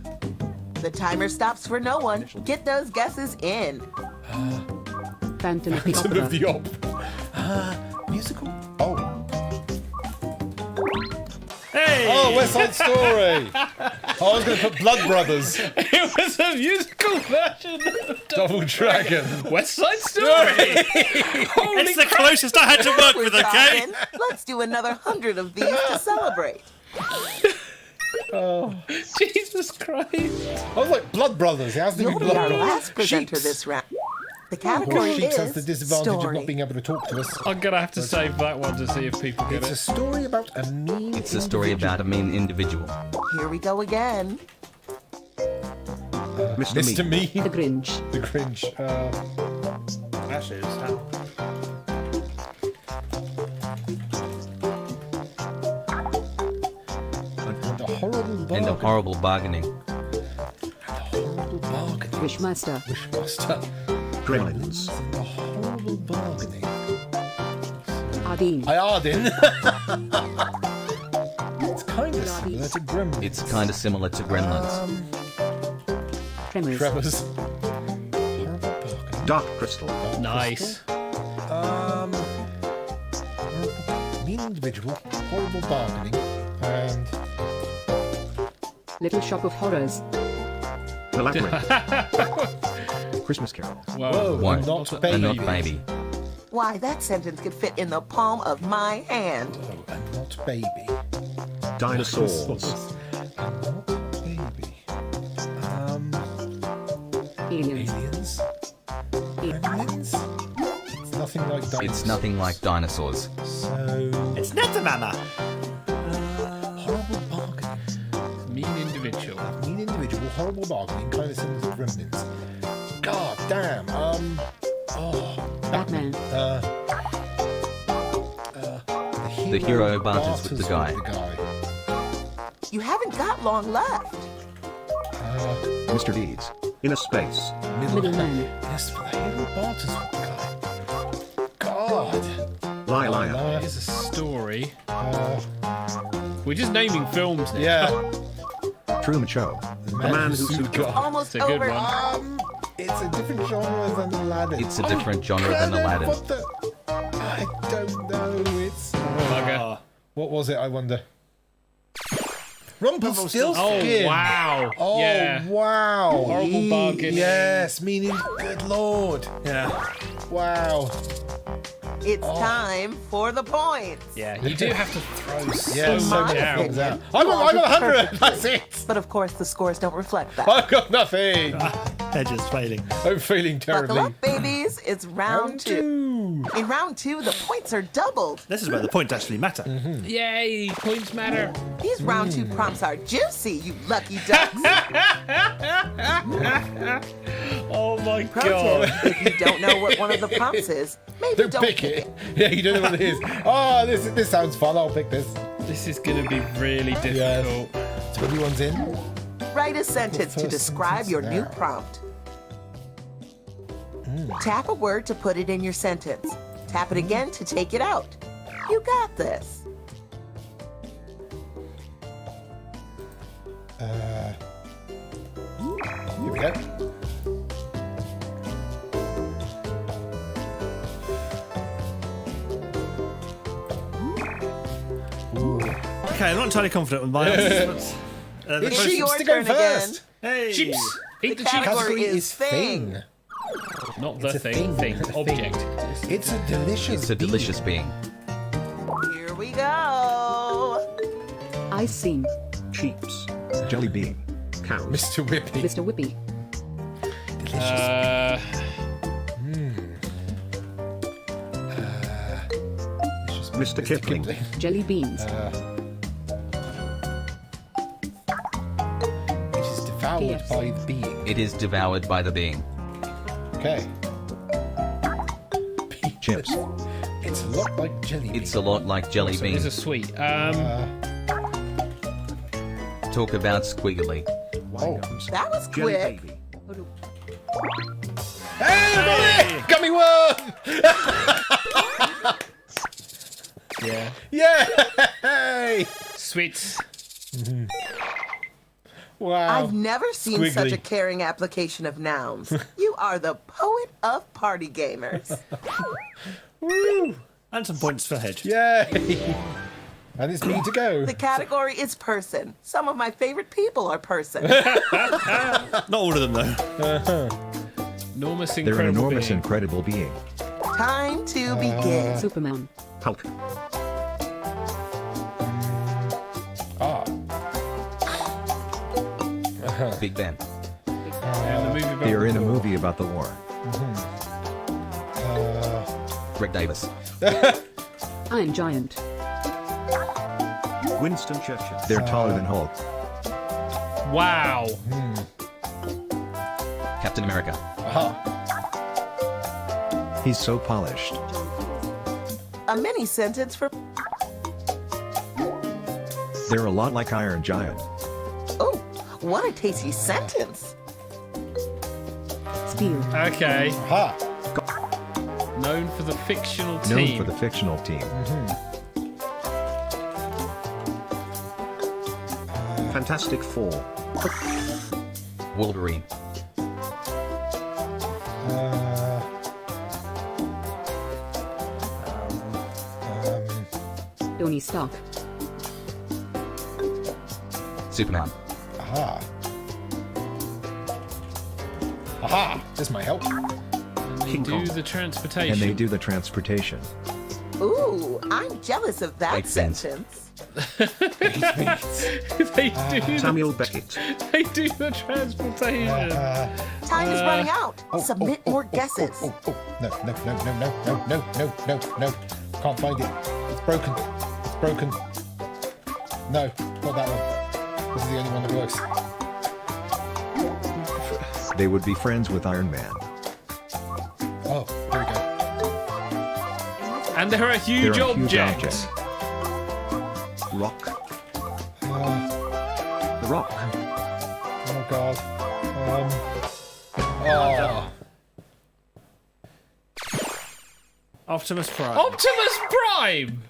The timer stops for no one. Get those guesses in. Phantom of the Phantom Opera. of the Opera. Musical? Oh. Hey! Oh, West Side Story. I was going to put Blood Brothers. It was a musical version of Double Dragon. West Side Story. Holy It's the closest I had to work We're with, okay? talking. Let's do another 100 of these to celebrate. Jesus Christ. I was like, Blood Brothers. It has to be You'll be Blood our Brothers. last presenter Sheeps. this round. The Well, category Sheeps has the is disadvantage of story. not being able to talk to us. I'm gonna have to save that one to see if people get It's a it. story about a mean It's a story about a mean individual. Here we go again. Mr. Mr. Meat. Me. The Grinch. The Grinch. Actually, And a horrible bargain. And a horrible bargaining. Horrible bargaining. Wishmaster. Wishmaster. Gremlins. A horrible bargaining. Ardeen. Ayardin. It's kind of Bloody similar Similar to Gremlins. It's kind of similar to Gremlins. Tremors. Tremors. Horrible bargaining. Dark Crystal. Nice. Mean individual, horrible bargaining, and Little Shop of Horrors. The Labyrinth. Christmas Carol. whoa, One. not A baby. not baby. Why, that sentence could fit in the palm of my hand. Oh, and not baby. Dinosaurs. Not baby. Aliens. Aliens. Gremlins. It's nothing like dinosaurs. It's nothing like dinosaurs. So It's not a mama. horrible bargaining. Mean individual. Mean individual, horrible bargaining, kind of similar to Gremlins. God damn. Batman. The hero barters with the guy. You haven't got long left. Mr. Deeds. Inner Space. Middleman. Yes, but the hero barters with the guy. God. Liar. Here's a story. We're just naming films now. Yeah. Truman Show. The Man Who Sued God. Almost It's a good over. one. It's a different genre than Aladdin. It's a different genre than Aladdin. What the? I don't know. It's Bugger. what was it? I wonder. Rumpelstiltskin. Oh, wow. Oh Yeah. wow. Horrible bargain. Yes, meaning good lord. Yeah. Wow. It's time for the points. Yeah, you do have to throw so Yeah, so much many out. things out. You I got all did 100. perfectly. That's it. But of course, the scores don't reflect that. I've got nothing. They're just failing. I'm feeling Buckle terribly. up, babies. It's round two. In round two, the points are doubled. This is where the points actually matter. Yay, points matter. These round two prompts are juicy, you lucky ducks. Oh my Pro god. tip, if you don't know what one of the prompts is, maybe Don't don't pick it. Yeah, you don't know what it is. Oh, this sounds fun. I'll pick this. This is going to be really difficult. Yes. 21's in. Write a sentence to first describe sentence your new there. prompt. Tap a word to put it in your sentence. Tap it again to take it out. You got this. Here we go. Okay, I'm not entirely confident with my answers. But, the It's first- your Chips to go turn again. first. Hey! Chips. Eat the The chips. category Category is thing. Not the It's a thing. thing. Thing. Object. It's a delicious. It's a delicious being. Here we go. I sing. Cheeps. Jelly Bean. Cows. Mr. Whippy. Mr. Whippy. Mr. Kipling. Jelly beans. It is devoured Yes. by the being. It is devoured by the being. Okay. Chips. It's a lot like jelly bean. It's a lot like jelly So it is bean. a sweet. Talk about squiggly. Oh. That was Jelly quick. Baby. Hey, I got it! Gummy one! Yeah. Yay! Sweets. Wow. I've never seen such a Squiggly. caring application of nouns. You are the poet of party gamers. Woo! And some points for Hedge. Yay! And it's me to go. The category is person. Some of my favorite people are person. Not all of them, though. Enormous, They're incredible an enormous, being. incredible being. Time to begin. Superman. Hulk. Big Ben. Yeah, the movie about They are in a the war. movie about the war. Rick Davis. Iron Giant. Winston Churchill. They're taller than Hulk. Wow. Captain America. Aha. He's so polished. A mini sentence for. They're a lot like Iron Giant. Oh, what a tasty sentence. Steel. Okay. Aha. Known for the fictional Known team. for the fictional team. Fantastic Four. Wolverine. Tony Stark. Superman. Aha. Aha! This might help. They do the transportation. And they do the transportation. Ooh, I'm jealous of that Makes sense. sentence. They do. Samuel Beckett. They do the transportation. Time is running out. Submit more guesses. No. Can't find it. It's broken. It's broken. No, not that one. This is the only one that works. They would be friends with Iron Man. Oh, here we go. And they're a huge They're a huge object. object. Rock. The Rock. Oh god. Oh. Optimus Prime. Optimus Prime!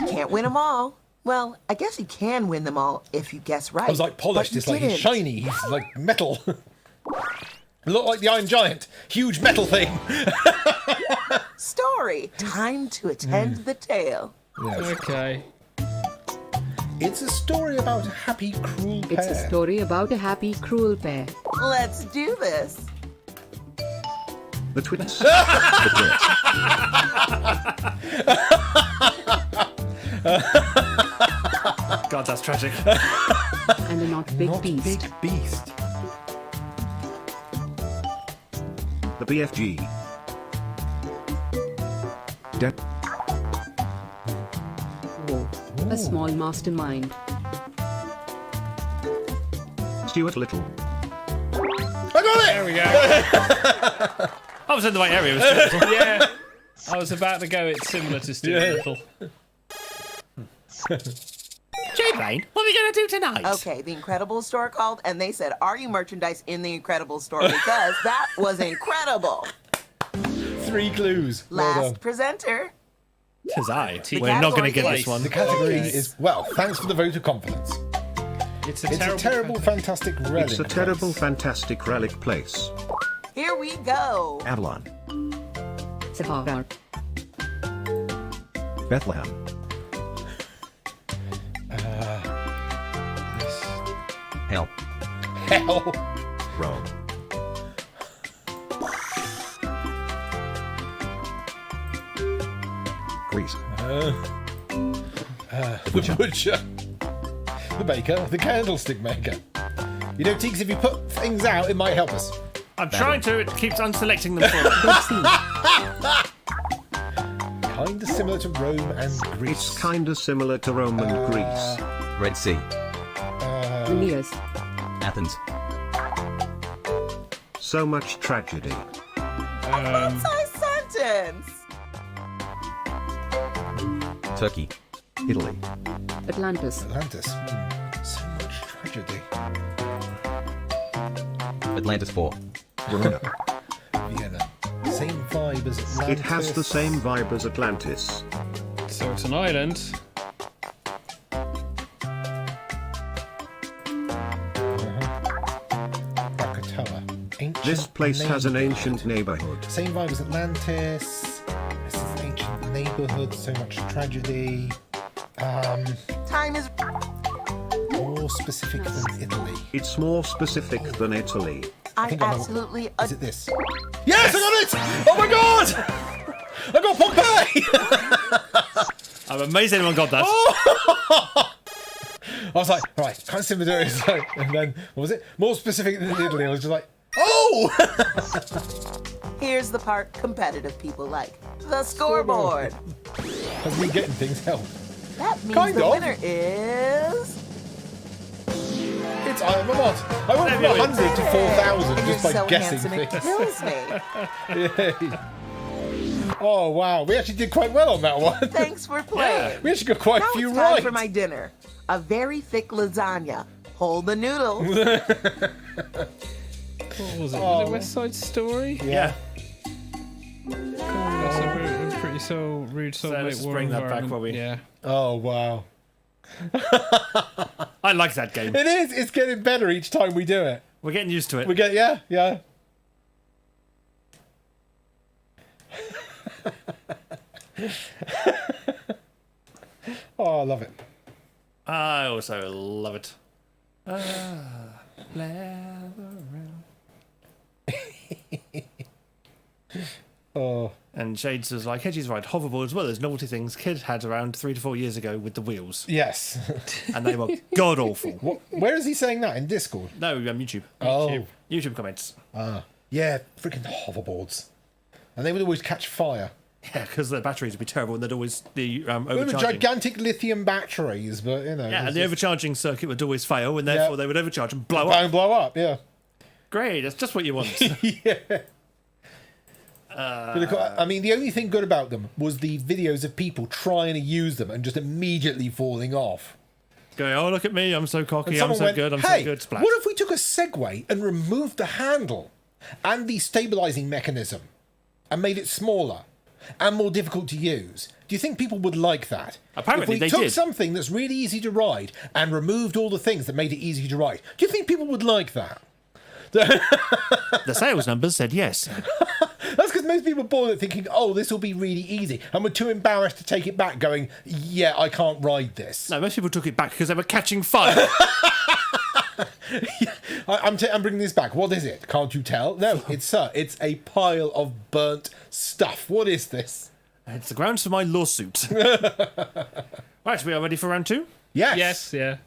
Can't win them all. Well, I guess you can win them all if you guess right. I was like polished. but you It's like he's didn't. shiny. He's like metal. Look like the Iron Giant. Huge metal thing. Story. Time to attend the tale. Yes. Okay. It's a story about a happy, cruel pair. It's a story about a happy, cruel pair. Let's do this. The Twits. God, that's tragic. And a not big beast. Big beast. The BFG. Whoa. A small mastermind. Stuart Little. I got it! There we go. I was in the right area. It was beautiful. Yeah. I was about to go, it's similar to Stuart Yeah. Little. J-Brain, what are we going to do tonight? Okay, the Incredibles store called and they said, "Are you merchandise in the Incredibles store?" Because that was incredible. 3 clues. Well Last done. presenter. Tis I. The We're not going to category get is- this one. The category is, well, thanks for the vote of confidence. It's It's a terrible, fantastic relic. It's a terrible, fantastic relic place. Here we go. Avalon. Sahara. Bethlehem. Hell. Hell. Rome. Greece. The butcher. The baker. The candlestick maker. You know, Teeks, if you put things out, it might help us. I'm trying to. It keeps unselecting them for me. Red Sea. Kinda similar to Rome and Greece. It's kinda similar to Rome and Greece. Red Sea. Ilias. Athens. So much tragedy. Size sentence. Turkey. Italy. Atlantis. Atlantis. So much tragedy. Atlantis 4. Verona. Vienna. Same vibe as Atlantis. It has the same vibe as Atlantis. So it's an island. Krakatoa. Ancient This place has an neighborhood. ancient neighborhood. Same vibe as Atlantis. This is an ancient neighborhood. So much tragedy. Time is More specific than Italy. It's more specific than Italy. I think I know- absolutely Is it this? Yes, I got it! Oh my god! I got Pompeii! I'm amazed anyone got that. I was like, right, kind of similar to it. And then, what was it? More specific than Italy. I was just like, oh! Here's the part competitive people like. The scoreboard. Has me getting things help. That means Kind the of. winner is... It's I'm not. I went from 100 to 4,000 And just you're by so guessing handsome it things. kills me. Oh wow, we actually did quite well on that one. Thanks for playing. We actually got quite Now a few it's time right. for my dinner. A very thick lasagna. Hold the noodles. What was it? Was it West Side Story? Yeah. It's a pretty rude So Soviet let's war bring that back environment. while we- Yeah. Oh wow. I like that game. It is. It's getting better each time we do it. We're getting used to it. Yeah. Oh, I love it. I also love it. Oh. And Shades was like, Hedgie's right, hoverboard as well as novelty things kids had around 3 to 4 years ago with the wheels. Yes. And they were god awful. Where is he saying that? In Discord? No, YouTube. Oh. YouTube comments. Yeah, freaking hoverboards. And they would always catch fire. Yeah, because the batteries would be terrible and they'd always be They were overcharging. gigantic lithium batteries, but you know. Yeah, and the overcharging circuit would always fail and therefore they would overcharge and blow and up. blow up, yeah. Great, that's just what you want. Yeah. I mean, the only thing good about them was the videos of people trying to use them and just immediately falling off. Going, oh, look at me, I'm so cocky, I'm someone so went, good, I'm hey, so good. Splash. What if we took a Segway and removed the handle and the stabilising mechanism and made it smaller and more difficult to use? Do you think people would like that? Apparently if we they took did. something that's really easy to ride and removed all the things that made it easy to ride, do you think people would like that? The sales numbers said yes. That's because most people bought it thinking, oh, this will be really easy, and were too embarrassed to take it back going, yeah, I can't ride this. No, most people took it back because they were catching fire. I'm bringing this back. What is it? Can't you tell? No, it's a pile of burnt stuff. What is this? It's the grounds for my lawsuit. Right, we are ready for round 2? Yes. Yeah.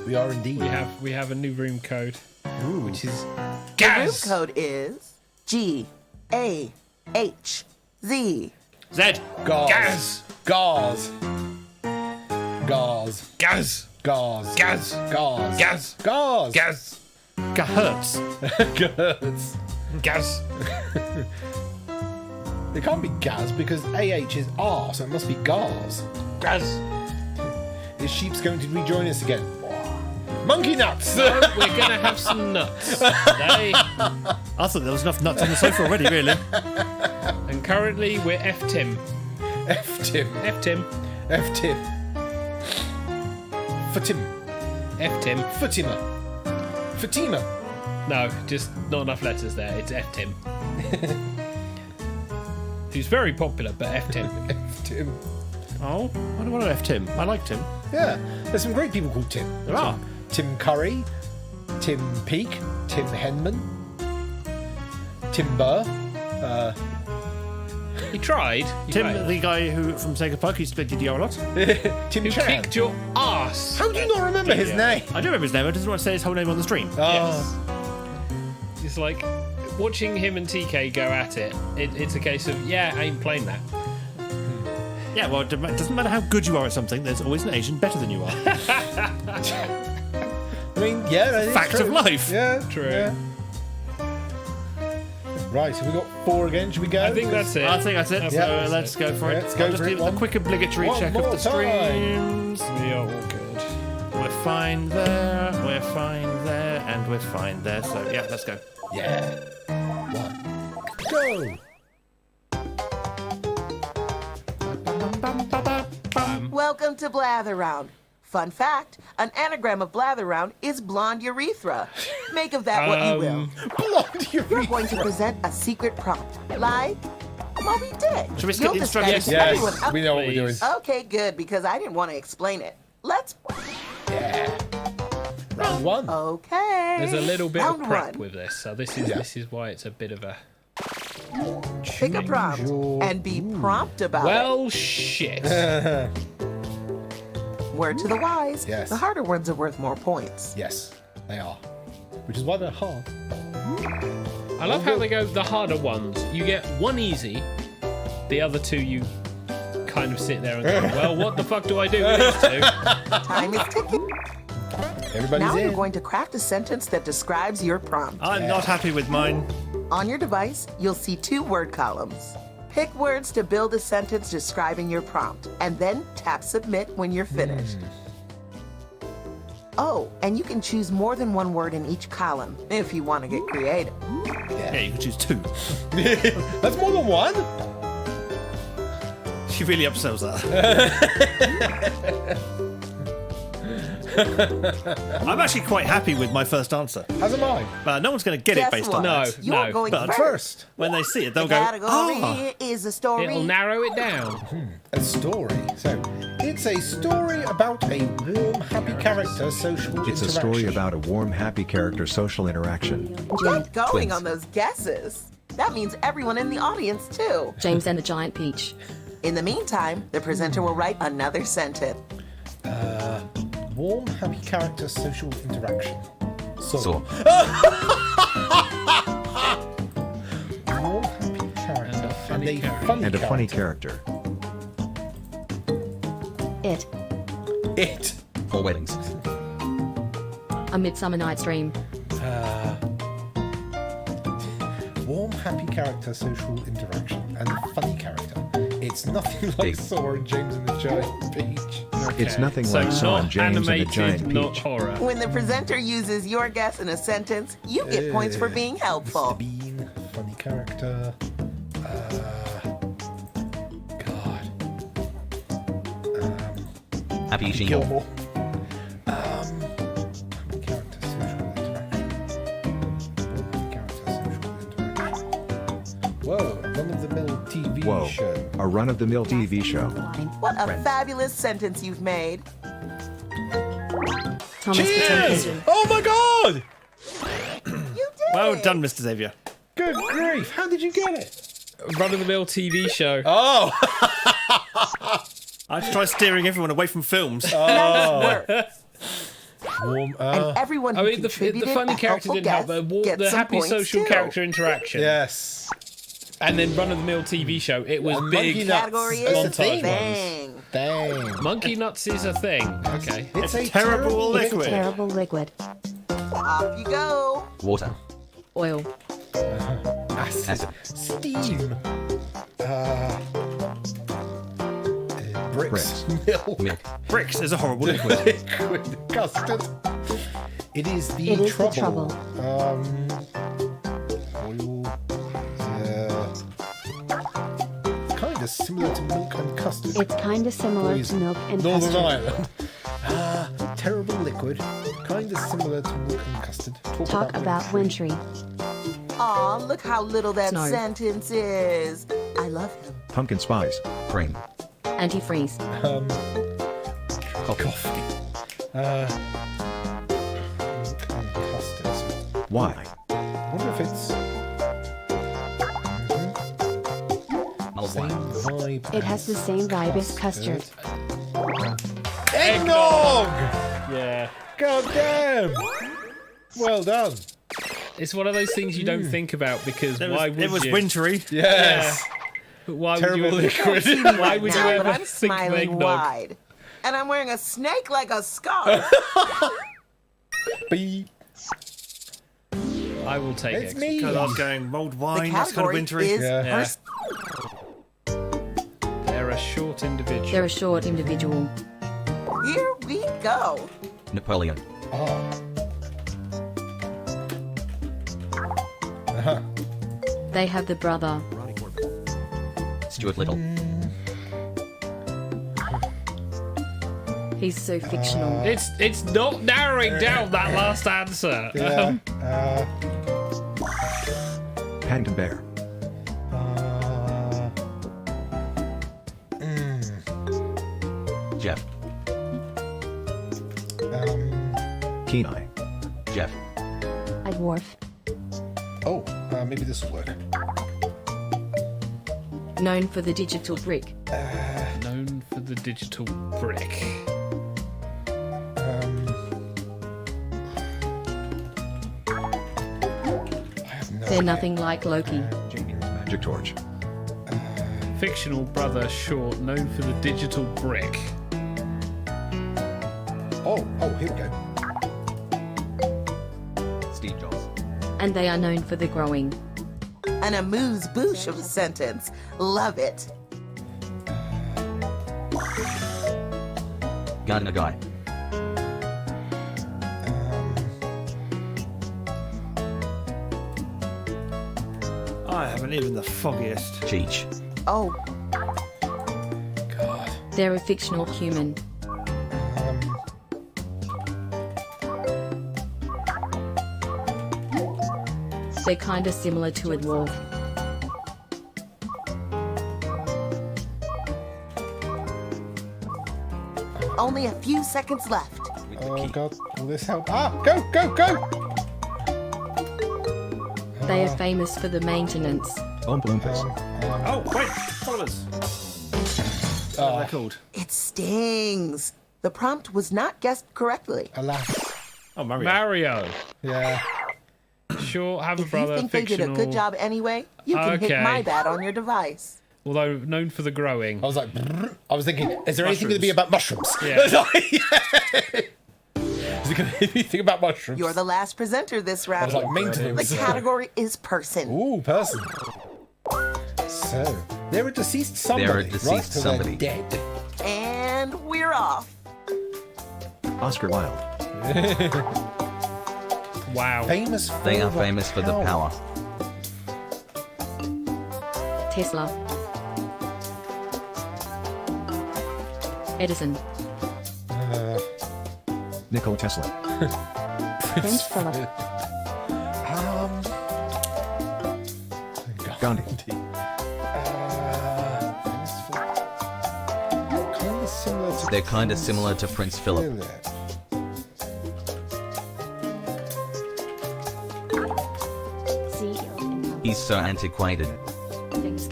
We are indeed. We have a new room code, which is The room gas. code is GAHZ. Z. Gauze. Gas. Gauze. Gas. Gauze. Gas. Gauze. Gas. Gauze. Gas. Gahurts. Gauze. Gas. It can't be Gaz because AH is R, so it must be Gauze. Gas. Is Sheep's going to rejoin us again? Monkey nuts! No, we're gonna have some nuts today. I thought there was enough nuts on the sofa already, really. And currently we're F-Tim. F-Tim. F-Tim. F-Tim. Fatim. F-Tim. Fatima. Fatima. No, just not enough letters there. It's F-Tim. Who's very popular, but F-Tim. F-Tim. Oh, I don't want to F Tim. I like Tim. Yeah, there's some great people called Tim. There are. Tim Curry, Tim Peake, Tim Henman, Tim Burr. He tried. Tim, the guy who from Sega Park used to play DDR a lot. Tim Who Chan. kicked your ass? How do you not remember his name? I do remember his name, I just want to say his whole name on the stream. Yes. It's like watching him and TK go at it. It's a case of, yeah, I ain't playing that. Yeah, well, it doesn't matter how good you are at something, there's always an Asian better than you are. I mean, yeah, that is Fact true. of life. Yeah, True. Yeah. Right, so we got 4 again. Should we go? I think that's it. I think that's it. Yeah. So let's go for it. Let's go I'll just for it. do a quick obligatory One check of more the streams. We are all good. We're fine there, we're fine there, and we're fine there. So yeah, let's go. Yeah. 1. Go. Welcome to Blather Round. Fun fact, an anagram of Blather Round is blonde urethra. Make of that what you will. Blonde You're urethra. going to present a secret prompt, like Moby Dick. Should we skip the describe it instructions? to Yes, everyone else. we know what we're doing. Please. Okay, good, because I didn't want to explain it. Let's. Yeah. Round 1. Okay. There's a little bit Round of prep one. with this, so this is why it's a bit of a Pick a prompt and be prompt about well shit. it. Word to the wise. Yes. The harder ones are worth more points. Yes, they are. Which is why they're hard. I love how they go the harder ones. You get one easy, the other two you kind of sit there and go, well, what the fuck do I do with these two? Time is ticking. Everybody's Now in. you're going to craft a sentence that describes your prompt. I'm not happy with mine. On your device, you'll see 2 word columns. Pick words to build a sentence describing your prompt, and then tap submit when you're finished. Oh, and you can choose more than 1 word in each column if you want to get creative. Yeah, you can choose 2. That's more than 1. She really upsells that. I'm actually quite happy with my first answer. As am I. But no one's going to get it Guess based what? on that. You're going But first. when they see it, they'll The go, category is a story. It'll narrow it down. A story. So, it's a story about a warm, happy character social It's a interaction. story about a warm, happy character social interaction. Get going Twins. on those guesses. That means everyone in the audience, too. James and the Giant Peach. In the meantime, the presenter will write another sentence. Warm, happy character social interaction. Saw. Warm, happy character. And a funny character. funny And a funny character. character. It. 4 weddings. A Midsummer Night's Dream. Warm, happy character social interaction. And a funny character. It's nothing like Big. Saw and James and the Giant Peach. It's nothing So like Saw not and James and the animated, Giant not Peach. horror. When the presenter uses your guess in a sentence, you get points for being Mr. helpful. Bean, funny character. God. Happy Shingle. Gilmore. Happy character social interaction. Happy character social interaction. Whoa, a run-of-the-mill TV Whoa, show. a run-of-the-mill TV show. What a fabulous sentence you've made. Thomas the Tank Cheers! Engine. Oh my God! You did Well it. done, Mr. Xavier. Good grief! How did you get it? Run-of-the-mill TV show. Oh, I have to try steering everyone away from films. Nice work. warm. And everyone who I mean, the contributed funny a character helpful didn't help, guess but gets the some happy points social too. character interaction. Yes. And then run-of-the-mill TV show. It was And big. Monkey Nuts. Category That's is a thing. bang. Dang. Monkey Nuts is a thing. Okay. It's a terrible liquid. Terrible liquid. Off you go. Water. Oil. Acid. Steam. Bricks. Milk. Milk. Bricks is a horrible liquid. Liquid custard. It is the It is the trouble. trouble. Oil. Kind of similar to milk and custard. It's kind of similar to Poison. milk and Northern custard. Ireland. Terrible liquid. Kind of similar to milk and custard. Talk about wintry. Aw, look how little that Snow. sentence is. I love him. Pumpkin spice. Cream. Antifreeze. Coffee. Milk and custard. Why? I wonder if it's Mulled same wine. vibe. It has the same vibe as custard. Eggnog! Yeah. God damn! Well done. It's one of those things you don't think about because why would It was you? wintry. Yes. But why Terrible would you ever, liquid. why would you Now, ever but I'm think of smiling eggnog? wide. And I'm wearing a snake like a scarf. Beep. I will take It's it. me. Because I was going mulled The wine, that's kind of category wintry. is Yeah. Yeah. pers- They're a short individual. They're a short individual. Here we go. Napoleon. Oh. They have the brother. Stuart Little. He's so fictional. It's not narrowing down that last answer. Yeah. Panda bear. Jeff. Kenai. Jeff. A dwarf. Oh, maybe this will work. Known for the digital brick. Known for the digital brick. They're nothing like Loki. Jamie's magic torch. Fictional brother short, known for the digital brick. Oh, here we go. Steve Jobs. And they are known for the growing. An amuse-bouche of a sentence. Love it. Gardner Guy. I haven't even the foggiest. Cheech. Oh, They're a fictional human. They're kinda similar to a dwarf. Only a few seconds left. Oh god, will this help? Ah, go, go, go! They are famous for the maintenance. Oompa Loompas. Oh, wait! Followers! What are they called? It stings. The prompt was not guessed correctly. Alas. Oh, Mario. Mario. Yeah. Sure, have a If brother. you think they did a fictional. good job anyway, you can hit Okay. my bat on your device. Although known for the growing. I was like, I was thinking, is there anything going to be about mushrooms? Yeah. Is it going to be anything about mushrooms? You're the last presenter this I round. was like, maintenance. The category is person. Ooh, person. So, they're a deceased somebody. They're a deceased right? So somebody. They're dead. And we're off. Oscar Wilde. Wow. Famous for They are famous for the power. Tesla. Edison. Nikola Tesla. Prince Philip. Gandhi. They're kind of similar to Prince Philip. He's so antiquated.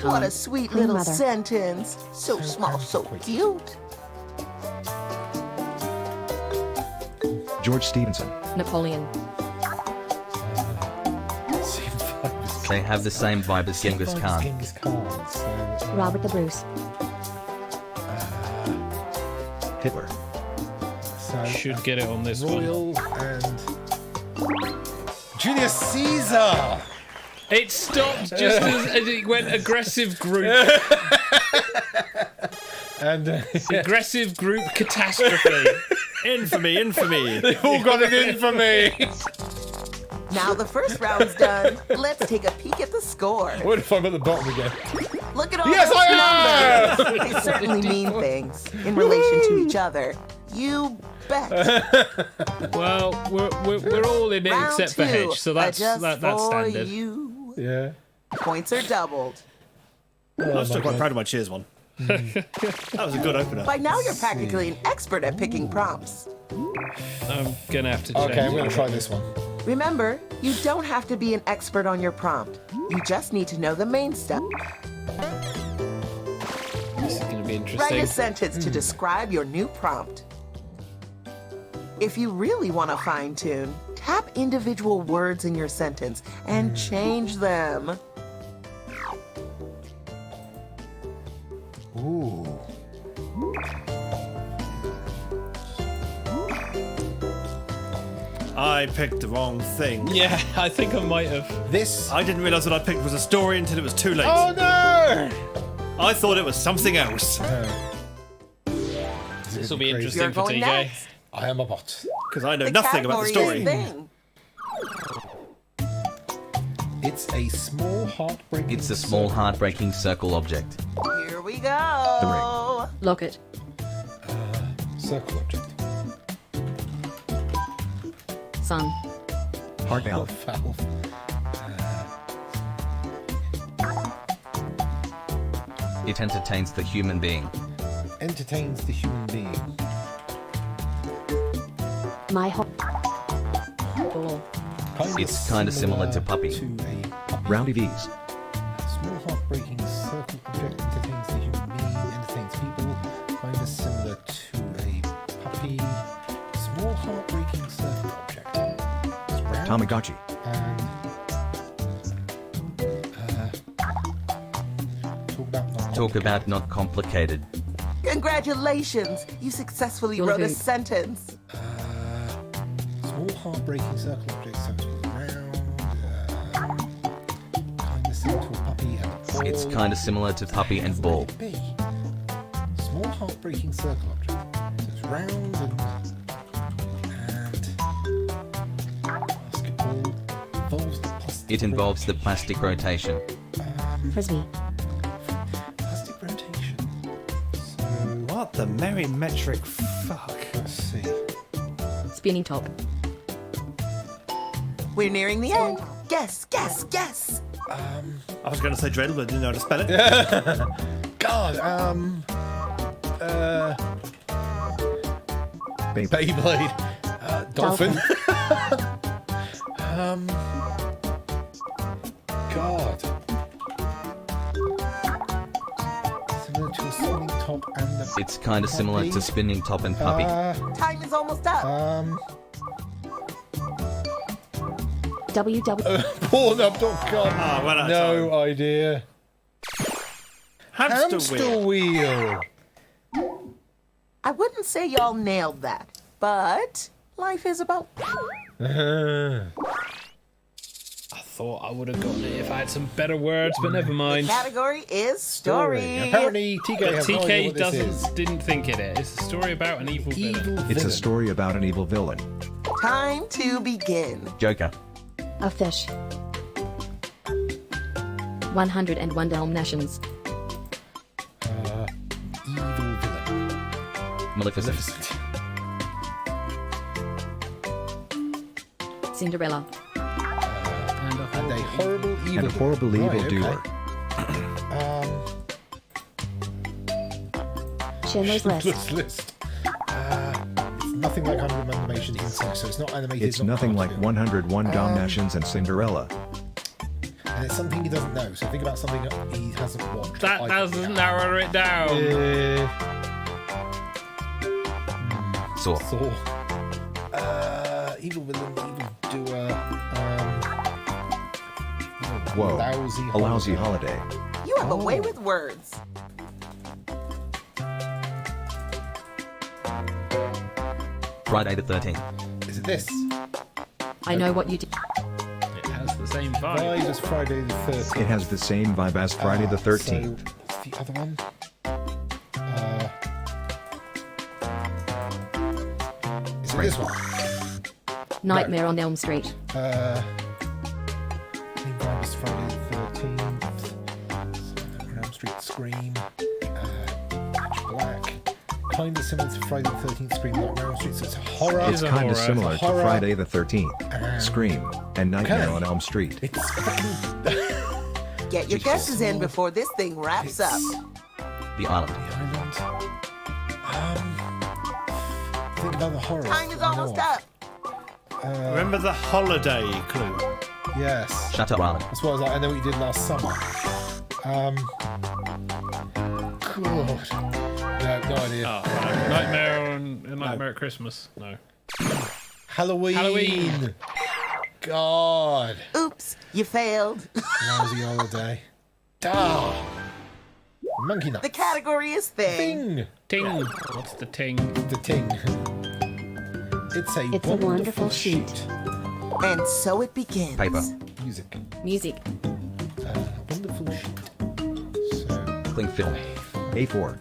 What a sweet Queen little Mother. sentence. So small, so cute. George Stevenson. Napoleon. They have the same vibe as Genghis Khan. Robert the Bruce. Hitler. Should get it on this one. Royal and Julius Caesar. It stopped just as it went aggressive group. And Aggressive group catastrophe. Infamy, infamy. They've all got it in for me. Now the first round's done. Let's take a peek at the score. What if I'm at the bottom again? Look at all Yes, those I numbers. They certainly mean things in relation to each other. You bet. Well, we're all in it Round except for two, Hedge, so that's just that's for standard. You. Yeah. Points are doubled. I was still quite proud of my cheers one. That was a good opener. By now you're practically an expert at picking prompts. I'm gonna have to check. Okay, I'm going to try this one. Remember, you don't have to be an expert on your prompt. You just need to know the main stuff. This is gonna be Write interesting. a sentence to describe your new prompt. If you really want to fine-tune, tap individual words in your sentence and change them. Ooh. I picked the wrong thing. Yeah, I think I might have. This. I didn't realise what I picked was a story until it was too late. Oh no! I thought it was something else. This will be Crazy. interesting You're for going TJ. next. I am a bot. Because I know The nothing about the category story. is thing. It's a small heartbreaking. It's a small, heartbreaking circle object. Here we go. Locket. circle object. Sun. Heart valve. Valve. It entertains the human being. Entertains the human being. My home. Ball. It's kinda similar to puppy. To a puppy. Roundy V's. Small heartbreaking circle object entertains the human being, entertains people. Kind of similar to a puppy. Small heartbreaking circle object. It's round Tamagotchi. and Talk about not complicated. Congratulations! You successfully wrote a Woohoo. sentence. small heartbreaking circle object. So it's round. Kind of similar to a puppy and a ball. It's kind of similar to puppy and ball. What would it be? Small heartbreaking circle object. So it's round and basketball involves the plastic. It involves the plastic rotation. Frisbee. Plastic rotation. So What the merry metric fuck? let's see. Spinning top. We're nearing the end. Guess, guess, guess. I was going to say dreidel, but I didn't know how to spell it. God, Beyblade. Dolphin. God. Similar to a spinning top and the It's kind of similar to spinning top and puppy. Time is almost up. Pornhub.com. No idea. Hamster wheel. I wouldn't say y'all nailed that, but life is about. I thought I would have gotten it if I had some better words, but never mind. The category is story. Apparently, TK But has no idea TK what this is. didn't think it. It's a story about an evil villain. It's a story about an evil villain. Time to begin. Joker. A fish. 101 Dalmatians. Evil villain. Maleficent. Cinderella. And a horrible evil. And a horrible evil doer. Schindler's List. List. It's nothing like 100 Dalmatians insect, so it's not animated. It's nothing like 101 Dalmatians and Cinderella. And it's something he doesn't know, so think about something that he hasn't watched. That doesn't narrow it down. Saw. Evil villain, evil doer. Whoa. Lousy A lousy holiday. You have a way with words. Friday the 13th. Is it this? I know what you did. It has the same vibe. Vibe as Friday the 13th. It has the same vibe as Friday the 13th. So, what's the other one? Is it this one? Nightmare on Elm Street. I think vibe is Friday the 13th. Elm Street Scream. Pitch Black. Kind of similar to Friday the 13th Scream, like Elm Street, so it's a horror. It's kind of similar to Horror. Friday the 13th, Scream, and Nightmare on Elm Street. It's fucking... Get your guesses in before this thing wraps up. The Island. Think about the horror. Time is almost up. Remember the holiday clue? Yes. Shutter Island. That's what I was like. I know what you did last summer. God. No idea. Oh, right. Nightmare at Christmas. No. Halloween. God. Oops, you failed. Lousy holiday. Ah. Monkey nuts. The category is thing. Ting. What's the ting? The ting. It's a wonderful sheet. And so it begins. Paper. Music. Music. Wonderful sheet. So, Cling film. A4.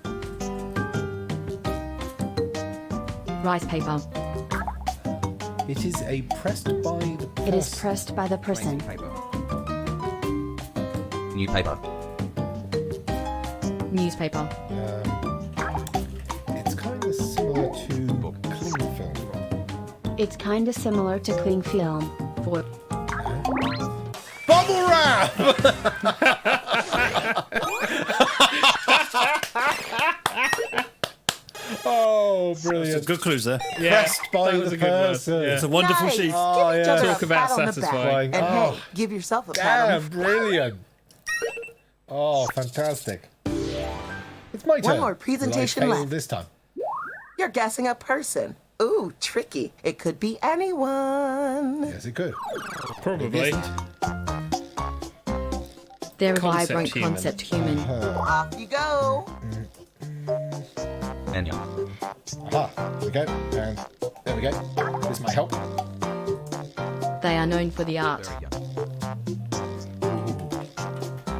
Rice paper. it is a pressed by the person. It is pressed by the person. New paper. Newspaper. It's kind of similar to cling film. It's kind of similar to cling film. For Bubble wrap! Oh, brilliant. Some good clues there. Yeah, Pressed by that was the a good one. person. Yeah. It's a wonderful Nice. sheet. Oh, Give each yeah. other Talk a about pat on the satisfying. back. And Oh. hey, give yourself a pat on Damn, brilliant. Oh, fantastic. It's my turn. One more presentation Will I fail left. this time. You're guessing a person. Ooh, tricky. It could be anyone. Yes, it could. Probably. they're a Concept vibrant human. concept human. Off you go. Manual. Aha, there we go. And there we go. This might help. They are known for the art. Very young.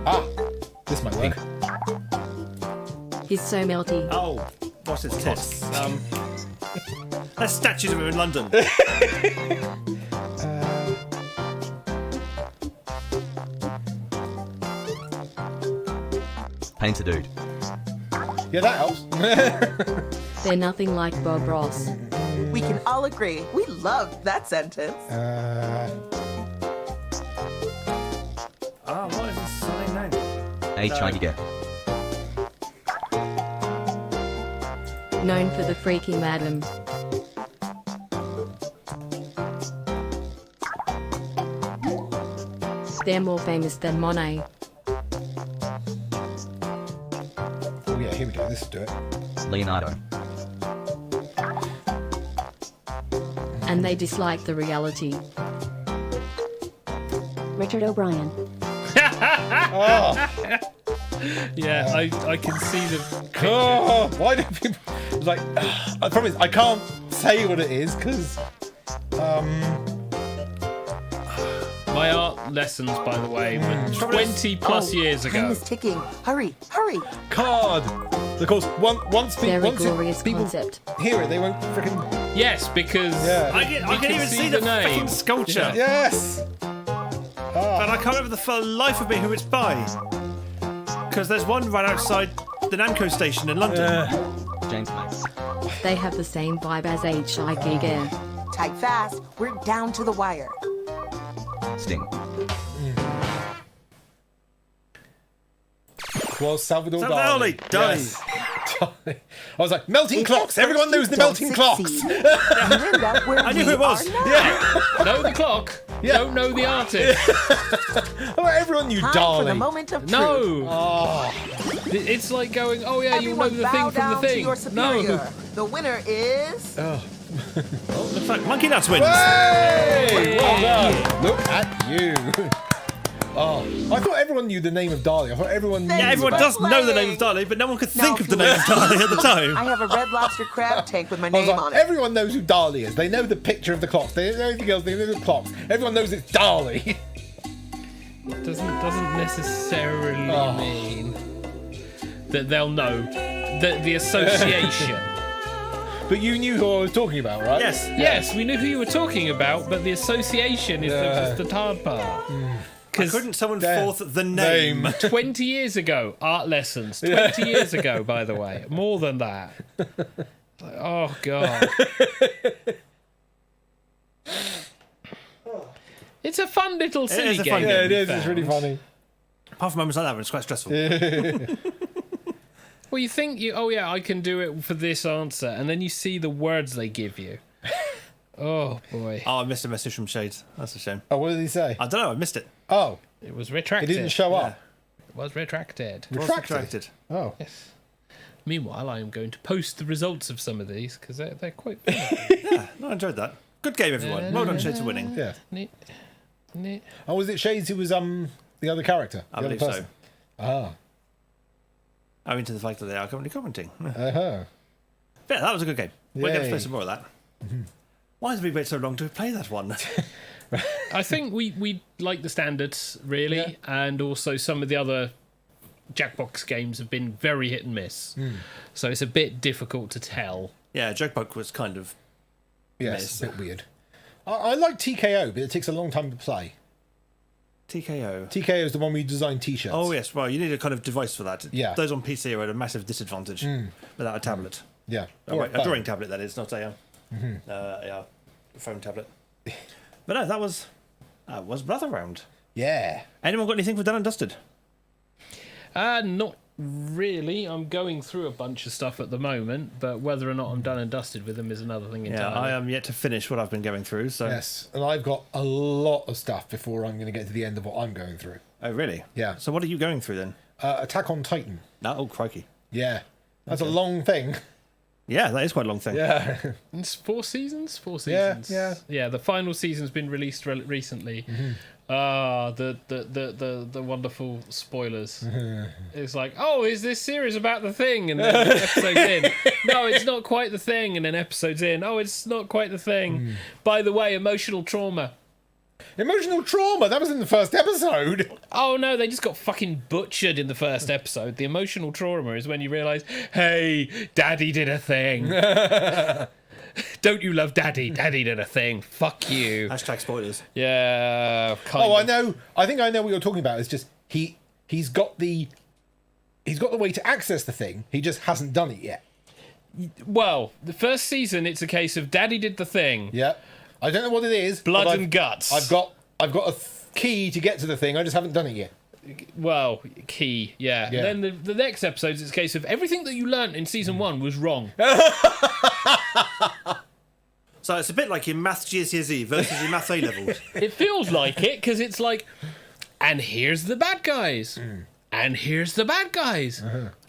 Ah, this might work. He's so melty. Oh, what's his test? There's statues of him in London. Paint a dude. Yeah, that helps. They're nothing like Bob Ross. We can all agree. We loved that sentence. Tiger. Known for the freaky madam. They're more famous than Monet. Oh yeah, here we go. This will do it. Leonardo. And they dislike the reality. Richard O'Brien. Yeah, I can see the picture. Oh, why do people like? I promise I can't say what it is because My art lessons, by the way, were 20 plus years Time ago. is ticking. Hurry, hurry. card. Of course, once Very people glorious concept. hear it, they won't freaking. Yes, because I can even see the name. freaking sculpture. Yes. But I can't remember for the life of me who it's by. Because there's one right outside the Namco station in London. James Max. They have the same vibe as HIGG. Type fast. We're down to the wire. Sting. Was Salvador Dali. Yes. I was like, melting clocks. Everyone knows the melting clocks. I knew who it was. Yeah. Know the clock. Don't know the artist. Oh, everyone knew Time for the Darling. moment of truth. No. Oh. It's like going, oh yeah, you know Everyone the bow thing from down the to thing. your superior. No. The winner is... Looks like Monkey Nuts wins. Hey! Well done. Look at you. Oh, I thought everyone knew the name of Darling. I thought everyone knew. Yeah, everyone does know the name of Dali, but no one could think of the name of Dali at the time. I have a red lobster crab tank with my I was name like, on it. everyone knows who Dali is. They know the picture of the clocks. They don't know anything else. They know the clocks. Everyone knows it's Dali. Doesn't necessarily mean that they'll know the association. But you knew who I was talking about, right? Yes. Yes, we knew who you were talking about, but the association is the hard part. Couldn't someone forth the name? 20 years ago, art lessons. 20 years ago, by the way. More than that. Like, oh, God. It's a fun little silly is a game. fun game. Yeah, it is. we It's found. really funny. Apart from moments like that, when it's quite stressful. Well, you think, oh, yeah, I can do it for this answer, and then you see the words they give you. Oh, boy. Oh, I missed a message from Shades. That's a shame. Oh, what did he say? I don't know. I missed it. Oh, It was it retracted. didn't show up. It was retracted. Retracted. Oh. Yes. Meanwhile, I am going to post the results of some of these because they're quite funny. Yeah, no, I enjoyed that. Good game, everyone. Well done, Shades, for winning. Yeah. Neat. Oh, was it Shades who was the other character? I The other believe so. person? Ah. Owing to the fact that they are currently commenting. Yeah, Uh-huh. that was a good game. We're going to Yay. play some more of that. Why did we wait so long to play that one? I think we like the standards, really, and also some of the other Jackbox games have been very hit and miss. So it's a bit difficult to tell. Yeah, Jokebook was kind of... Yes, Miss. a bit weird. I like TKO, but it takes a long time to play. TKO. TKO is the one we designed T-shirts. Oh, yes. Well, you need a kind of device for that. Yeah. Those on PC are at a massive disadvantage without a tablet. Yeah. A drawing tablet, that is, not a phone tablet. But no, that was Brother Round. Yeah. Anyone got anything for Done and Dusted? Not really. I'm going through a bunch of stuff at the moment, but whether or not I'm done and dusted with them is another thing entirely. Yeah, I am yet to finish what I've been going through. So. Yes, and I've got a lot of stuff before I'm going to get to the end of what I'm going through. Oh, really? Yeah. So what are you going through then? Attack on Titan. Oh, crikey. Yeah. That's a long thing. Yeah, that is quite a long thing. Yeah. It's 4 seasons? 4 Yeah, seasons. yeah. Yeah, the final season's been released recently. The wonderful spoilers. It's like, oh, is this series about the thing? And then episode's in. No, it's not quite the thing. And then episode's in. Oh, it's not quite the thing. By the way, emotional trauma. Emotional trauma. That was in the first episode. Oh no, they just got fucking butchered in the first episode. The emotional trauma is when you realise, hey, Daddy did a thing. Don't you love Daddy? Daddy did a thing. Fuck you. Hashtag spoilers. Yeah. Kind I of. know. I think I know what you're talking about. It's just he's got the way to access the thing. He just hasn't done it yet. Well, the first season, it's a case of Daddy did the thing. Yeah. I don't know what it is. Blood but and guts. I've got a key to get to the thing. I just haven't done it yet. Well, key, yeah. Yeah. And then the next episode is a case of everything that you learnt in season 1 was wrong. So it's a bit like your maths GCSE versus your maths A levels. It feels like it, because it's like, and here's the bad guys. And here's the bad guys.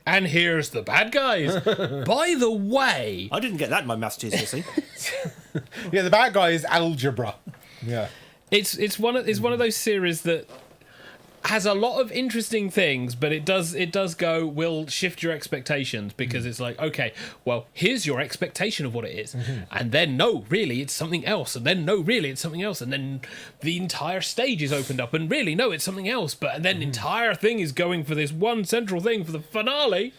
And here's the bad guys. By the way... I didn't get that in my maths GCSE. Yeah, the bad guy is algebra. Yeah. It's one of those series that has a lot of interesting things, but it does go, will shift your expectations, because it's like, okay, well, here's your expectation of what it is, and then no, really it's something else, and then no, really it's something else, and then the entire stage is opened up, and really no, it's something else, but and then the entire thing is going for this one central thing for the finale.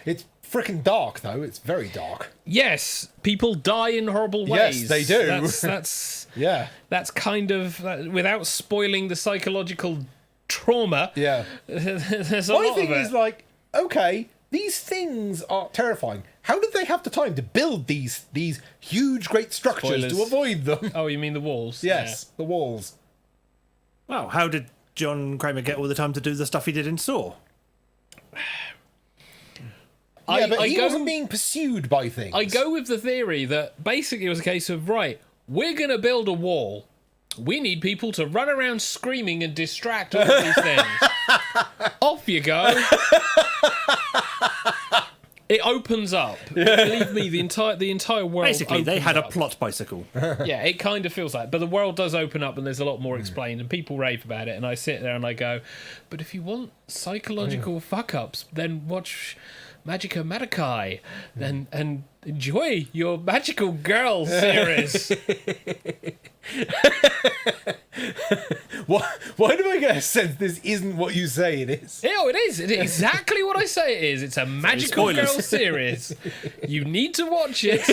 It's freaking dark, though. It's very dark. Yes, people die in horrible ways. Yes, they do. That's yeah. That's kind of, without spoiling the psychological trauma. Yeah. There's a My lot thing of it. is like, okay, these things are terrifying. How did they have the time to build these huge, great structures Spoilers. to avoid them? Oh, you mean the walls? Yes, the walls. Well, how did John Kramer get all the time to do the stuff he did in Saw? Yeah, but he wasn't being pursued by things. I go with the theory that basically it was a case of, right, we're going to build a wall. We need people to run around screaming and distract all of these things. Off you go. It opens up. Believe me, the entire world. Basically, they had a up. plot bicycle. Yeah, it kind of feels like. But the world does open up, and there's a lot more explained, and people rave about it. And I sit there and I go, but if you want psychological fuck ups, then watch Magica Madakai, and enjoy your Magical Girl series. Why do I get a sense this isn't what you say it is? Oh, it is. It is exactly what I say it is. It's a Magical Girl series. You need to watch it.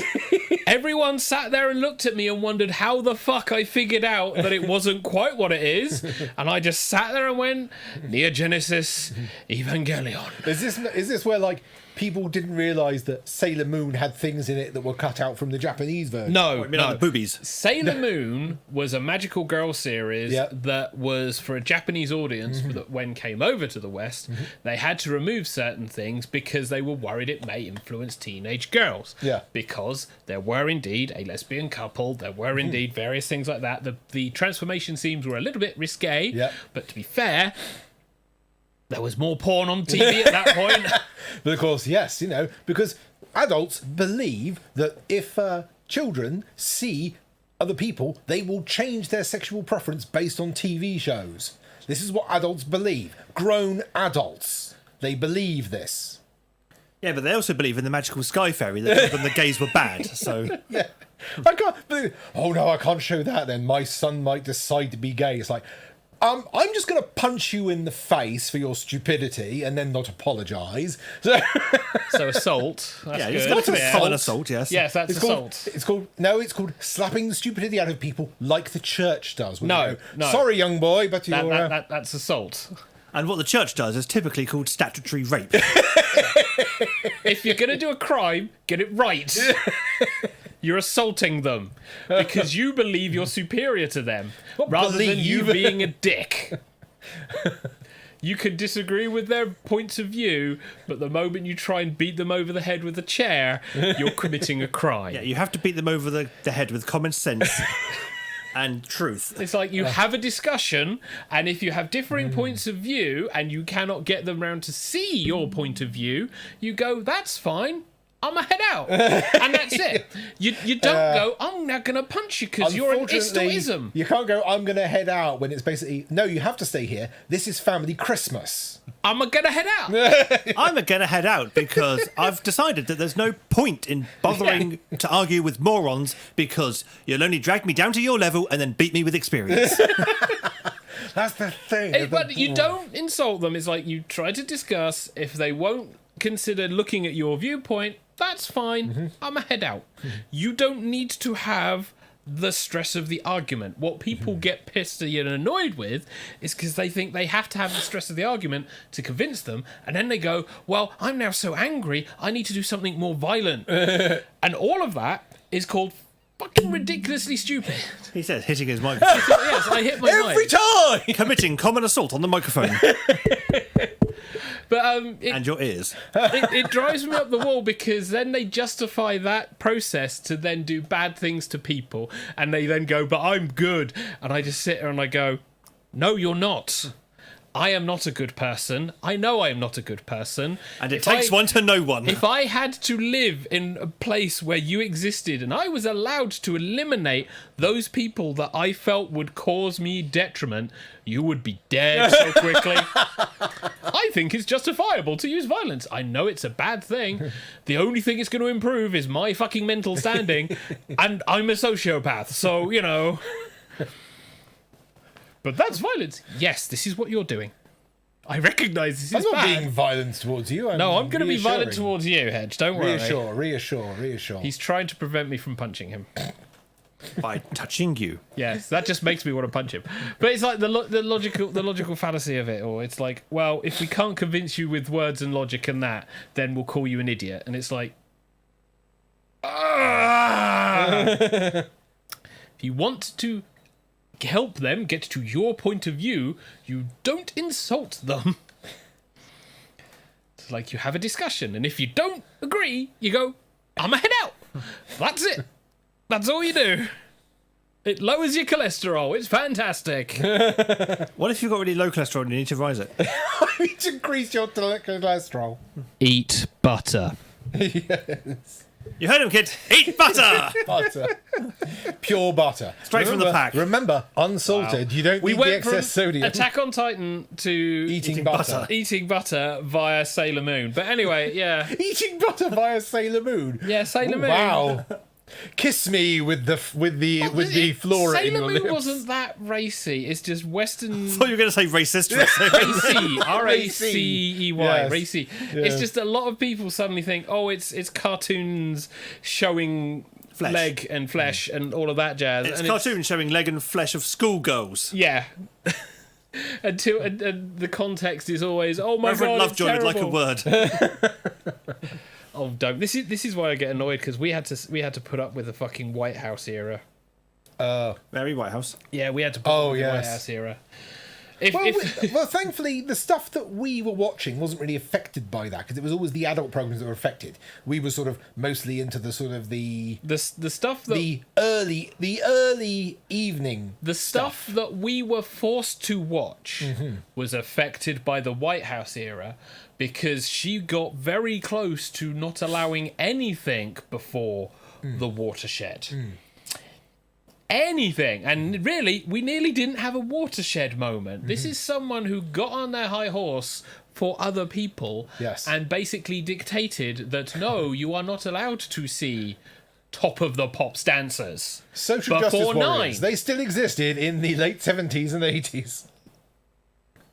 Everyone sat there and looked at me and wondered how the fuck I figured out that it wasn't quite what it is. And I just sat there and went, Neo Genesis Evangelion. Is this where, like, people didn't realise that Sailor Moon had things in it that were cut out from the Japanese version? No, I mean, like the boobies. Sailor Moon was a Magical Girl series that was for a Japanese audience that when came over to the West, they had to remove certain things because they were worried it may influence teenage girls. Yeah. Because there were indeed a lesbian couple, there were indeed various things like that. The transformation scenes were a little bit risque, but to be fair, there was more porn on TV at that point. But of course, yes, because adults believe that if children see other people, they will change their sexual preference based on TV shows. This is what adults believe. Grown adults. They believe this. Yeah, but they also believe in the magical sky fairy that told them the gays were bad, so... Yeah. I can't believe... Oh, no, I can't show that then. My son might decide to be gay. It's like... I'm just going to punch you in the face for your stupidity and then not apologise. So assault. That's yeah, good. it's not an assault, yes. Yes, that's assault. It's called slapping the stupidity out of people like the church does. No. Sorry, young boy, but you're... That's assault. And what the church does is typically called statutory rape. If you're going to do a crime, get it right. You're assaulting them because you believe you're superior to them rather than you being a dick. You can disagree with their points of view, but the moment you try and beat them over the head with a chair, you're committing a crime. Yeah, you have to beat them over the head with common sense and truth. It's like you have a discussion, and if you have differing points of view and you cannot get them round to see your point of view, you go, that's fine. I'm gonna head out, and that's it. You don't go, I'm not gonna punch you because you're an istoism. You can't go, I'm gonna head out, when it's basically, no, you have to stay here. This is family Christmas. I'm gonna head out. I'm gonna head out because I've decided that there's no point in bothering to argue with morons because you'll only drag me down to your level and then beat me with experience. That's the thing. But you don't insult them. It's like you try to discuss. If they won't consider looking at your viewpoint, that's fine. I'm gonna head out. You don't need to have the stress of the argument. What people get pissed and annoyed with is because they think they have to have the stress of the argument to convince them, and then they go, well, I'm now so angry, I need to do something more violent. And all of that is called fucking ridiculously stupid. He said hitting his microphone. Yes, I hit my Every mic. time! Committing common assault on the microphone. But And your ears. it drives me up the wall because then they justify that process to then do bad things to people, and they then go, but I'm good. And I just sit there and I go, no, you're not. I am not a good person. I know I am not a good person. And it takes one to know one. If I had to live in a place where you existed and I was allowed to eliminate those people that I felt would cause me detriment, you would be dead so quickly. I think it's justifiable to use violence. I know it's a bad thing. The only thing it's going to improve is my fucking mental standing, and I'm a sociopath, so, you know... But that's violence. Yes, this is what you're doing. I recognise this is I'm not bad. being violent towards you. I'm going to be violent towards you, Hedge. Don't worry. Reassure. He's trying to prevent me from punching him. By touching you. Yes, that just makes me want to punch him. But it's like the logical fallacy of it all. It's like, well, if we can't convince you with words and logic and that, then we'll call you an idiot. And it's like... if you want to help them get to your point of view, you don't insult them. It's like you have a discussion, and if you don't agree, you go, I'm gonna head out. That's it. That's all you do. It lowers your cholesterol. It's fantastic. What if you've got really low cholesterol and you need to rise it? I need to increase your cholesterol. Eat butter. Yes. You heard him, kid. Eat butter. Butter. Pure butter. Straight from the pack. Remember, unsalted. Wow. You don't need the excess sodium. Attack on Titan to eating butter. Eating butter via Sailor Moon. But anyway, yeah. Eating butter via Sailor Moon. Yeah, Sailor Moon. Wow. Kiss me with the flora in your Sailor lips. Moon wasn't that racy. It's just Western. I thought you were going to say racist. Racy. R-A-C-E-Y. Yes. Racy. Yes. It's just a lot of people suddenly think, oh, it's cartoons showing flesh. leg and flesh and all of that jazz. It's and cartoons showing leg and flesh of schoolgirls. Yeah. And the context is always, oh my Reverend god, Lovejoy would like a word. Oh, don't. This is why I get annoyed, because we had to put up with the fucking White House era. Mary Whitehouse. Yeah, we had to put up with the White House era. Well, thankfully, the stuff that we were watching wasn't really affected by that, because it was always the adult programs that were affected. We were sort of mostly into the sort of the stuff that the early evening. The stuff that we were forced to watch was affected by the White House era, because she got very close to not allowing anything before the watershed. Anything. And really, we nearly didn't have a watershed moment. This is someone who got on their high horse for other people and basically dictated that, no, you are not allowed to see Top of the Pops dancers. Social justice warriors. They still existed in the late 70s and 80s.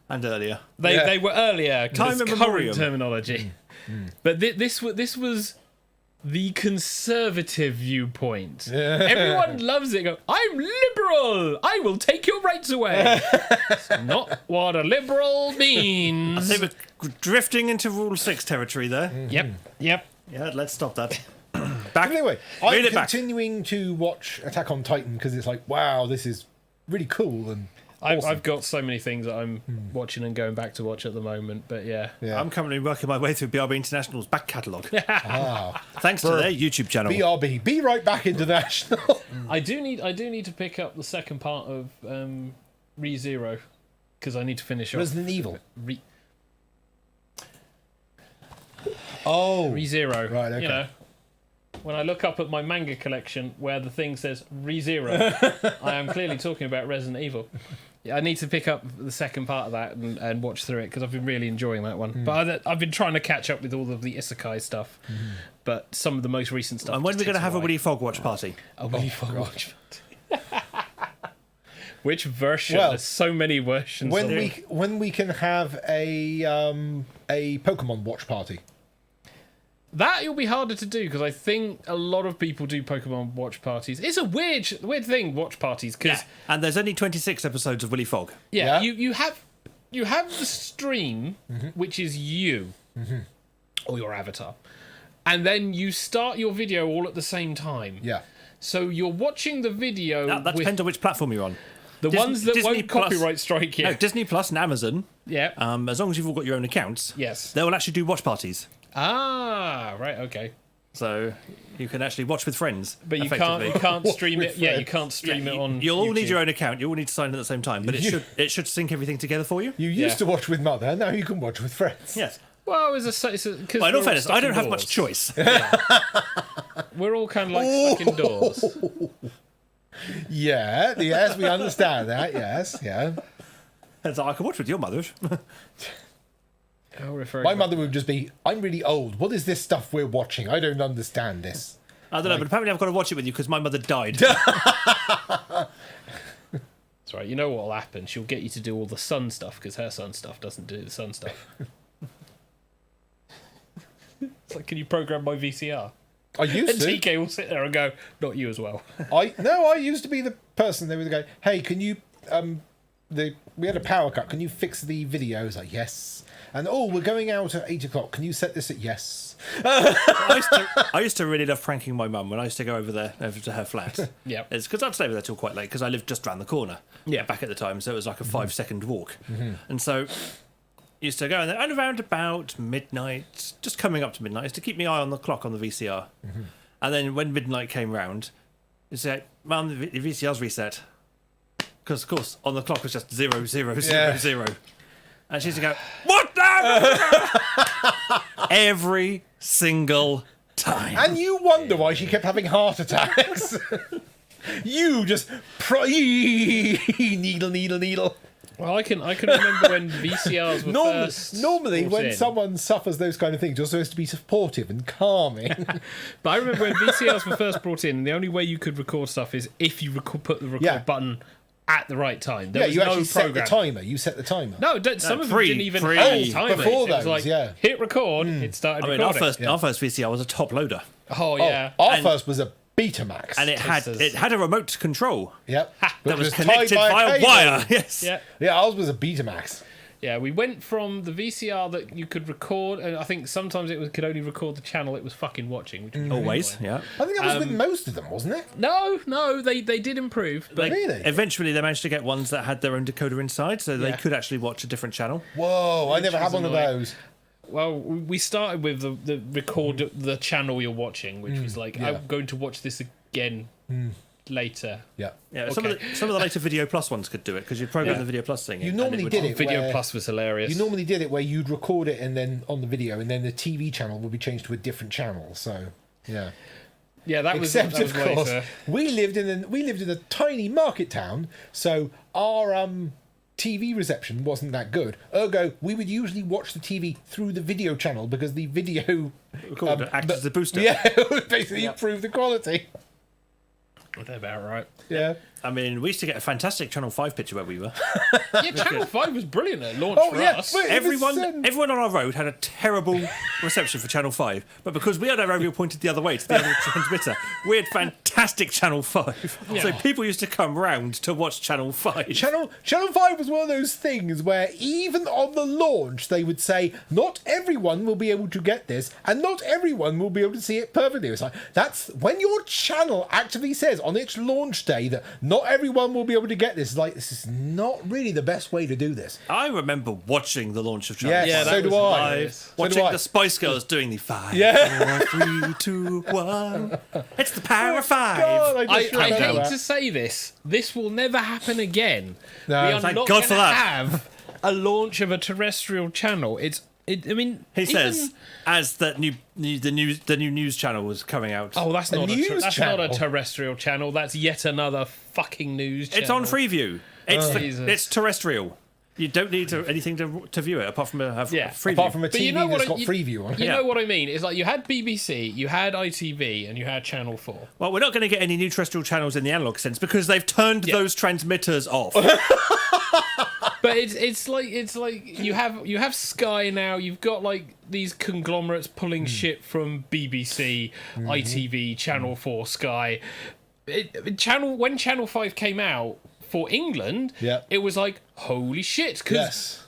And earlier. They were earlier. Time current terminology. But this was the conservative viewpoint. Everyone loves it. Go, I'm liberal. I will take your rights away. It's not what a liberal means. I think we're drifting into Rule 6 territory there. Yep. Yeah, let's stop that. Anyway, I'm continuing to watch Attack on Titan because it's like, wow, this is really cool and awesome. I've got so many things that I'm watching and going back to watch at the moment, but yeah. I'm currently working my way through BRB International's back catalogue. Thanks to their YouTube channel. BRB, be right back international. I do need to pick up the second part of ReZero because I need to finish off Resident Evil. ReZero. Right, okay. You know, when I look up at my manga collection where the thing says ReZero, I am clearly talking about Resident Evil. Yeah, I need to pick up the second part of that and watch through it because I've been really enjoying that one. But I've been trying to catch up with all of the isekai stuff, but some of the most recent stuff. And when are we going to have a Willy Fog watch party? A Willy Fog watch party. Which version? There's so many versions. When we can have a Pokemon watch party. That will be harder to do because I think a lot of people do Pokemon watch parties. It's a weird thing, watch parties. And there's only 26 episodes of Willy Fog. Yeah. You have the stream, which is you or your avatar, and then you start your video all at the same time. Yeah. So you're watching the video. That depends on which platform you're on. The ones that won't copyright strike you. No, Disney Plus and Amazon. Yeah. As long as you've all got your own accounts. Yes. They will actually do watch parties. Ah, right, okay. So you can actually watch with friends. But you can't stream it. Yeah, you can't stream it on. You'll all YouTube. need your own account. You all need to sign in at the same time. But it should sync everything together for you. You used to watch with mother. Now you can watch with friends. Yes. Well, it's in all fairness, I don't have much choice. Yeah. We're all kind of like stuck indoors. Yeah, yes, we understand that. Yes, yeah. And so I can watch with your mothers. My mother would just be, I'm really old. What is this stuff we're watching? I don't understand this. I don't know, but apparently I've got to watch it with you because my mother died. That's right. You know what'll happen? She'll get you to do all the sun stuff because her sun stuff doesn't do the sun stuff. It's like, can you program my VCR? I used to. And TK will sit there and go, not you as well. I used to be the person that would go, hey, can you we had a power cut, can you fix the video? I was like, yes. And we're going out at 8 o'clock, can you set this at yes? I used to really love pranking my mum when I used to go over to her flat. Yeah. It's because I'd stay with her till quite late because I lived just round the corner. Yeah. Back at the time, so it was like a 5-second walk. Mm-hmm. And so used to go in there and around about midnight, just coming up to midnight, used to keep my eye on the clock on the VCR. Mm-hmm. And then when midnight came round, you'd say, Mum, the VCR's reset. Because, of course, on the clock was just 0, 0, 0, 0. And she used to go, what the? Every single time. And you wonder why she kept having heart attacks. You just needle, needle, needle. Well, I can remember when VCRs were first normally when in. Someone suffers those kind of things, you're supposed to be supportive and calming. But I remember when VCRs were first brought in, the only way you could record stuff is if you put the record button at the right time. There was you no actually set the program. timer. You set the timer. No, some of them didn't even have timers. Before it was those, like, hit record, it started recording. Our first VCR was a top loader. Oh, yeah. Our first was a Betamax. And it had a remote control. Yep. That was connected via wire. Yes. Yeah, ours was a Betamax. Yeah, we went from the VCR that you could record, and I think sometimes could only record the channel it was fucking watching. Which was Always, yeah. I think that was with most of them, wasn't it? No, they did improve. But really? Eventually, they managed to get ones that had their own decoder inside, so they could actually watch a different channel. Whoa, I never had one of those. Well, we started with the record the channel you're watching, which was like, I'm going to watch this again later. Yeah. Yeah. Some of the later Video Plus ones could do it because you program the Video Plus thing. You normally did it. Video Plus was hilarious. You normally did it where you'd record it and then on the video, and then the TV channel would be changed to a different channel. So, yeah. Yeah, that was. Except, that was of course, later. we lived in a tiny market town, so our TV reception wasn't that good. Ergo, we would usually watch the TV through the video channel because the video acted as a booster. Yeah, it would basically improve the quality. That's about right. Yeah. I mean, we used to get a fantastic Channel 5 picture where we were. Yeah, Channel 5 was brilliant at launch for us. Wait, everyone on our road had a terrible reception for Channel 5, but because we had our radio pointed the other way to the other transmitter, we had fantastic Channel 5. Yeah. So people used to come round to watch Channel 5. Channel 5 was one of those things where even on the launch they would say, not everyone will be able to get this, and not everyone will be able to see it perfectly. It's like, that's when your channel actively says on its launch day that not everyone will be able to get this. It's like, this is not really the best way to do this. I remember watching the launch of Channel 5. Yeah, so do I. Watching the Spice Girls doing the 5, 4, 3, 2, 1. It's the power of 5. God, I hate to say this. This will never happen again. No, we are thank not God going for to that. have a launch of a terrestrial channel. He says as the new news channel was coming out. Oh, that's not a channel. terrestrial channel. That's yet another fucking news channel. It's on Freeview. It's terrestrial. You don't need anything to view it apart from a Freeview. Apart from a TV that's got Freeview on it. You know what I mean? It's like you had BBC, you had ITV, and you had Channel 4. Well, we're not going to get any new terrestrial channels in the analog sense because they've turned those transmitters off. But it's like you have Sky now. You've got like these conglomerates pulling shit from BBC, ITV, Channel 4, Sky. When Channel 5 came out for England, it was like, holy shit, because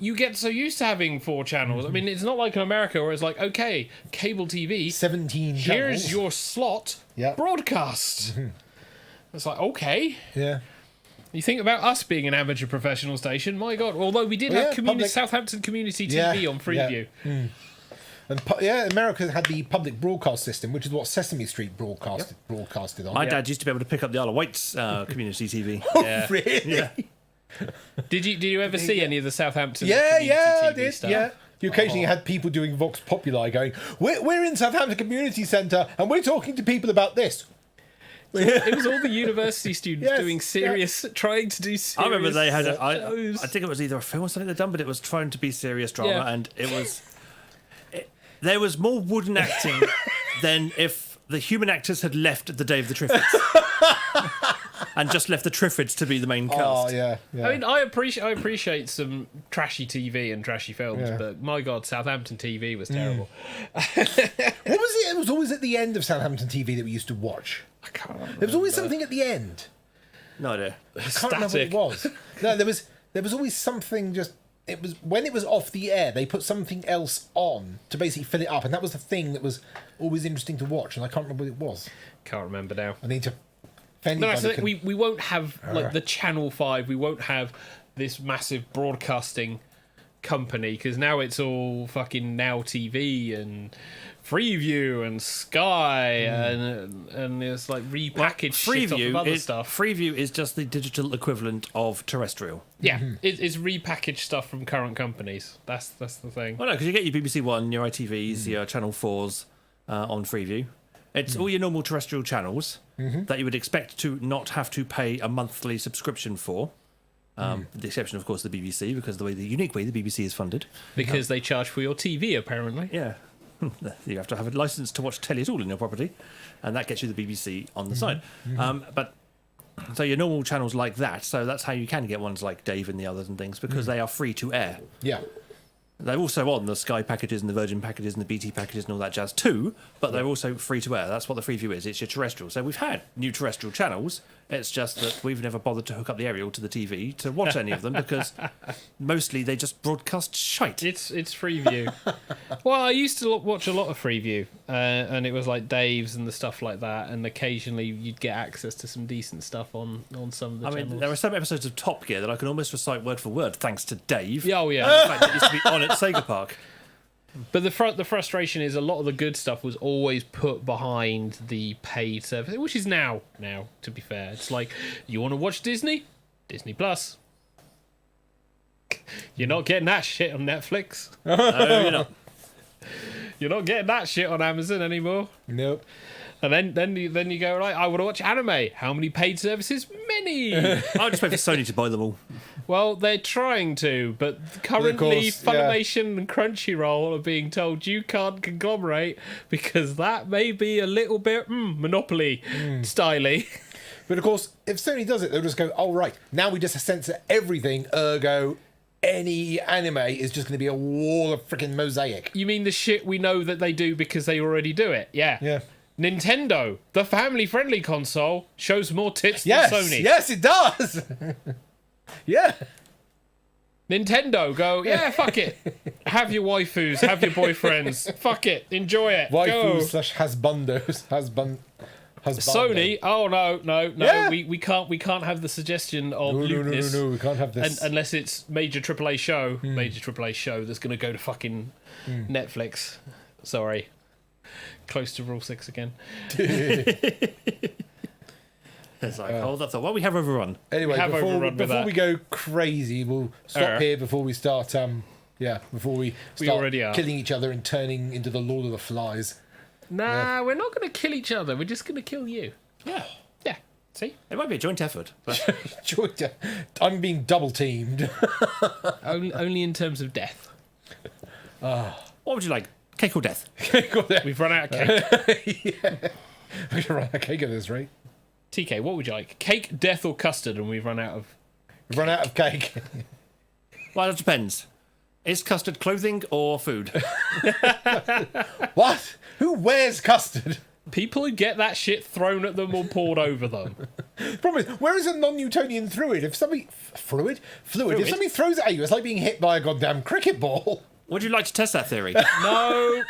you get so used to having 4 channels. I mean, it's not like in America where it's like, okay, cable TV, 17 channels. Here's your slot, broadcast. It's like, okay. Yeah. You think about us being an amateur professional station, my God. Although we did have Southampton Community TV on Freeview. Yeah. And America had the public broadcast system, which is what Sesame Street broadcasted on. My dad used to be able to pick up the Isle of Wight's community TV. Oh, really? Yeah. Did you ever see any of the Southampton community TV I did, stuff? Yeah. You occasionally had people doing Vox Populi going, we're in Southampton Community Centre and we're talking to people about this. It was all the university students doing serious, trying to do serious. I remember they had, I think it was either a film or something they'd done, but it was trying to be serious drama, and it was. There was more wooden acting than if the human actors had left the day of the Triffids. And just left the Triffids to be the main cast. Oh, yeah. I mean, I appreciate some trashy TV and trashy films, but my God, Southampton TV was terrible. What was it? It was always at the end of Southampton TV that we used to watch. I can't remember. There was always something at the end. No idea. I can't remember what it was. No, there was always something just... It was when it was off the air, they put something else on to basically fill it up, and that was the thing that was always interesting to watch, and I can't remember what it was. Can't remember now. I need to... We won't have like the Channel 5, we won't have this massive broadcasting company, because now it's all fucking Now TV and Freeview and Sky and it's like repackaged shit off of other stuff. Freeview is just the digital equivalent of terrestrial. Yeah, it's repackaged stuff from current companies. That's the thing. Well, no, because you get your BBC One, your ITVs, your Channel 4s on Freeview. It's all your normal terrestrial channels that you would expect to not have to pay a monthly subscription for. With the exception, of course, the BBC, because the unique way the BBC is funded. Because they charge for your TV, apparently. Yeah. You have to have a license to watch telly at all in your property, and that gets you the BBC on the side. But so your normal channels like that, so that's how you can get ones like Dave and the others and things, because they are free to air. Yeah. They're also on the Sky packages and the Virgin packages and the BT packages and all that jazz too, but they're also free to air. That's what the Freeview is. It's your terrestrial. So we've had new terrestrial channels. It's just that we've never bothered to hook up the aerial to the TV to watch any of them, because mostly they just broadcast shite. It's Freeview. Well, I used to watch a lot of Freeview, and it was like Dave's and the stuff like that, and occasionally you'd get access to some decent stuff on some of the channels. I mean, there are some episodes of Top Gear that I can almost recite word for word, thanks to Dave. Oh, yeah. In fact, it used to be on at Sega Park. But the frustration is a lot of the good stuff was always put behind the paid service, which is now, to be fair. It's like, you want to watch Disney? Disney Plus. You're not getting that shit on Netflix. No, you're not. You're not getting that shit on Amazon anymore. Nope. And then you go, right, I want to watch anime. How many paid services? Many. I'll just wait for Sony to buy them all. Well, they're trying to, but currently Funimation and Crunchyroll are being told you can't conglomerate because that may be a little bit Monopoly styly. But of course, if Sony does it, they'll just go, oh, right, now we just censor everything, ergo any anime is just going to be a wall of freaking mosaic. You mean the shit we know that they do because they already do it? Yeah. Yeah. Nintendo, the family-friendly console, shows more tits than Sony. Yes, it does. Yeah. Nintendo go, yeah, fuck it. Have your waifus, have your boyfriends. Fuck it, enjoy it. Waifu / husbandos. Sony, oh no. Yeah. We can't have the suggestion of lewdness. No, we can't have this. Unless it's major AAA show that's going to go to fucking Netflix. Sorry. Close to Rule 6 again. It's like, hold up, we have overrun. Anyway, before we go crazy, we'll stop here before we start. Before we start already are killing each other and turning into the Lord of the Flies. Nah, we're not going to kill each other. We're just going to kill you. Yeah. See, it might be a joint effort. But... I'm being double teamed. only in terms of death. What would you like? Cake or death? We've run out of cake. We've run out of cake at this rate. TK, what would you like? Cake, death, or custard? And we've run out of... We've run out of cake. Well, it depends. Is custard clothing or food? What? Who wears custard? People who get that shit thrown at them or poured over them. Problem is, where is a non-Newtonian fluid? If somebody fluid, if somebody throws it at you, it's like being hit by a goddamn cricket ball. Would you like to test that theory? No,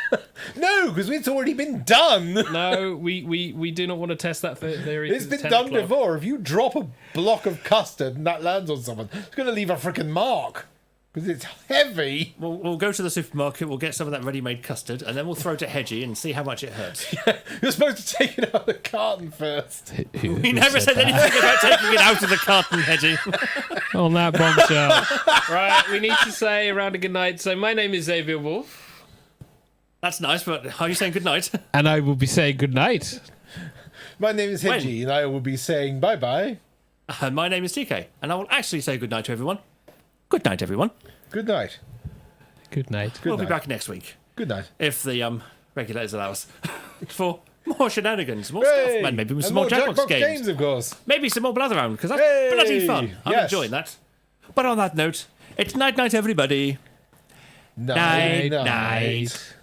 no, because it's already been done. No, we do not want to test that theory. It's been done before. If you drop a block of custard and that lands on someone, it's going to leave a freaking mark. Because it's heavy. We'll go to the supermarket, we'll get some of that ready-made custard, and then we'll throw it at Hedgie and see how much it hurts. You're supposed to take it out of the carton first. We never said anything about taking it out of the carton, Hedgie. On that bombshell. Right, we need to say a round of good night. So my name is Xavier Wolf. That's nice, but are you saying good night? And I will be saying good night. My name is Hedgie, and I will be saying bye-bye. My name is TK, and I will actually say good night to everyone. Good night, everyone. Good night. Good night. We'll be back next week. Good night. If the regulators allow us. For more shenanigans, more stuff, and maybe some more Jackbox games. Of course. Maybe some more Blatherround, because that's bloody fun. I'm enjoying that. But on that note, it's night-night, everybody. Night. Night.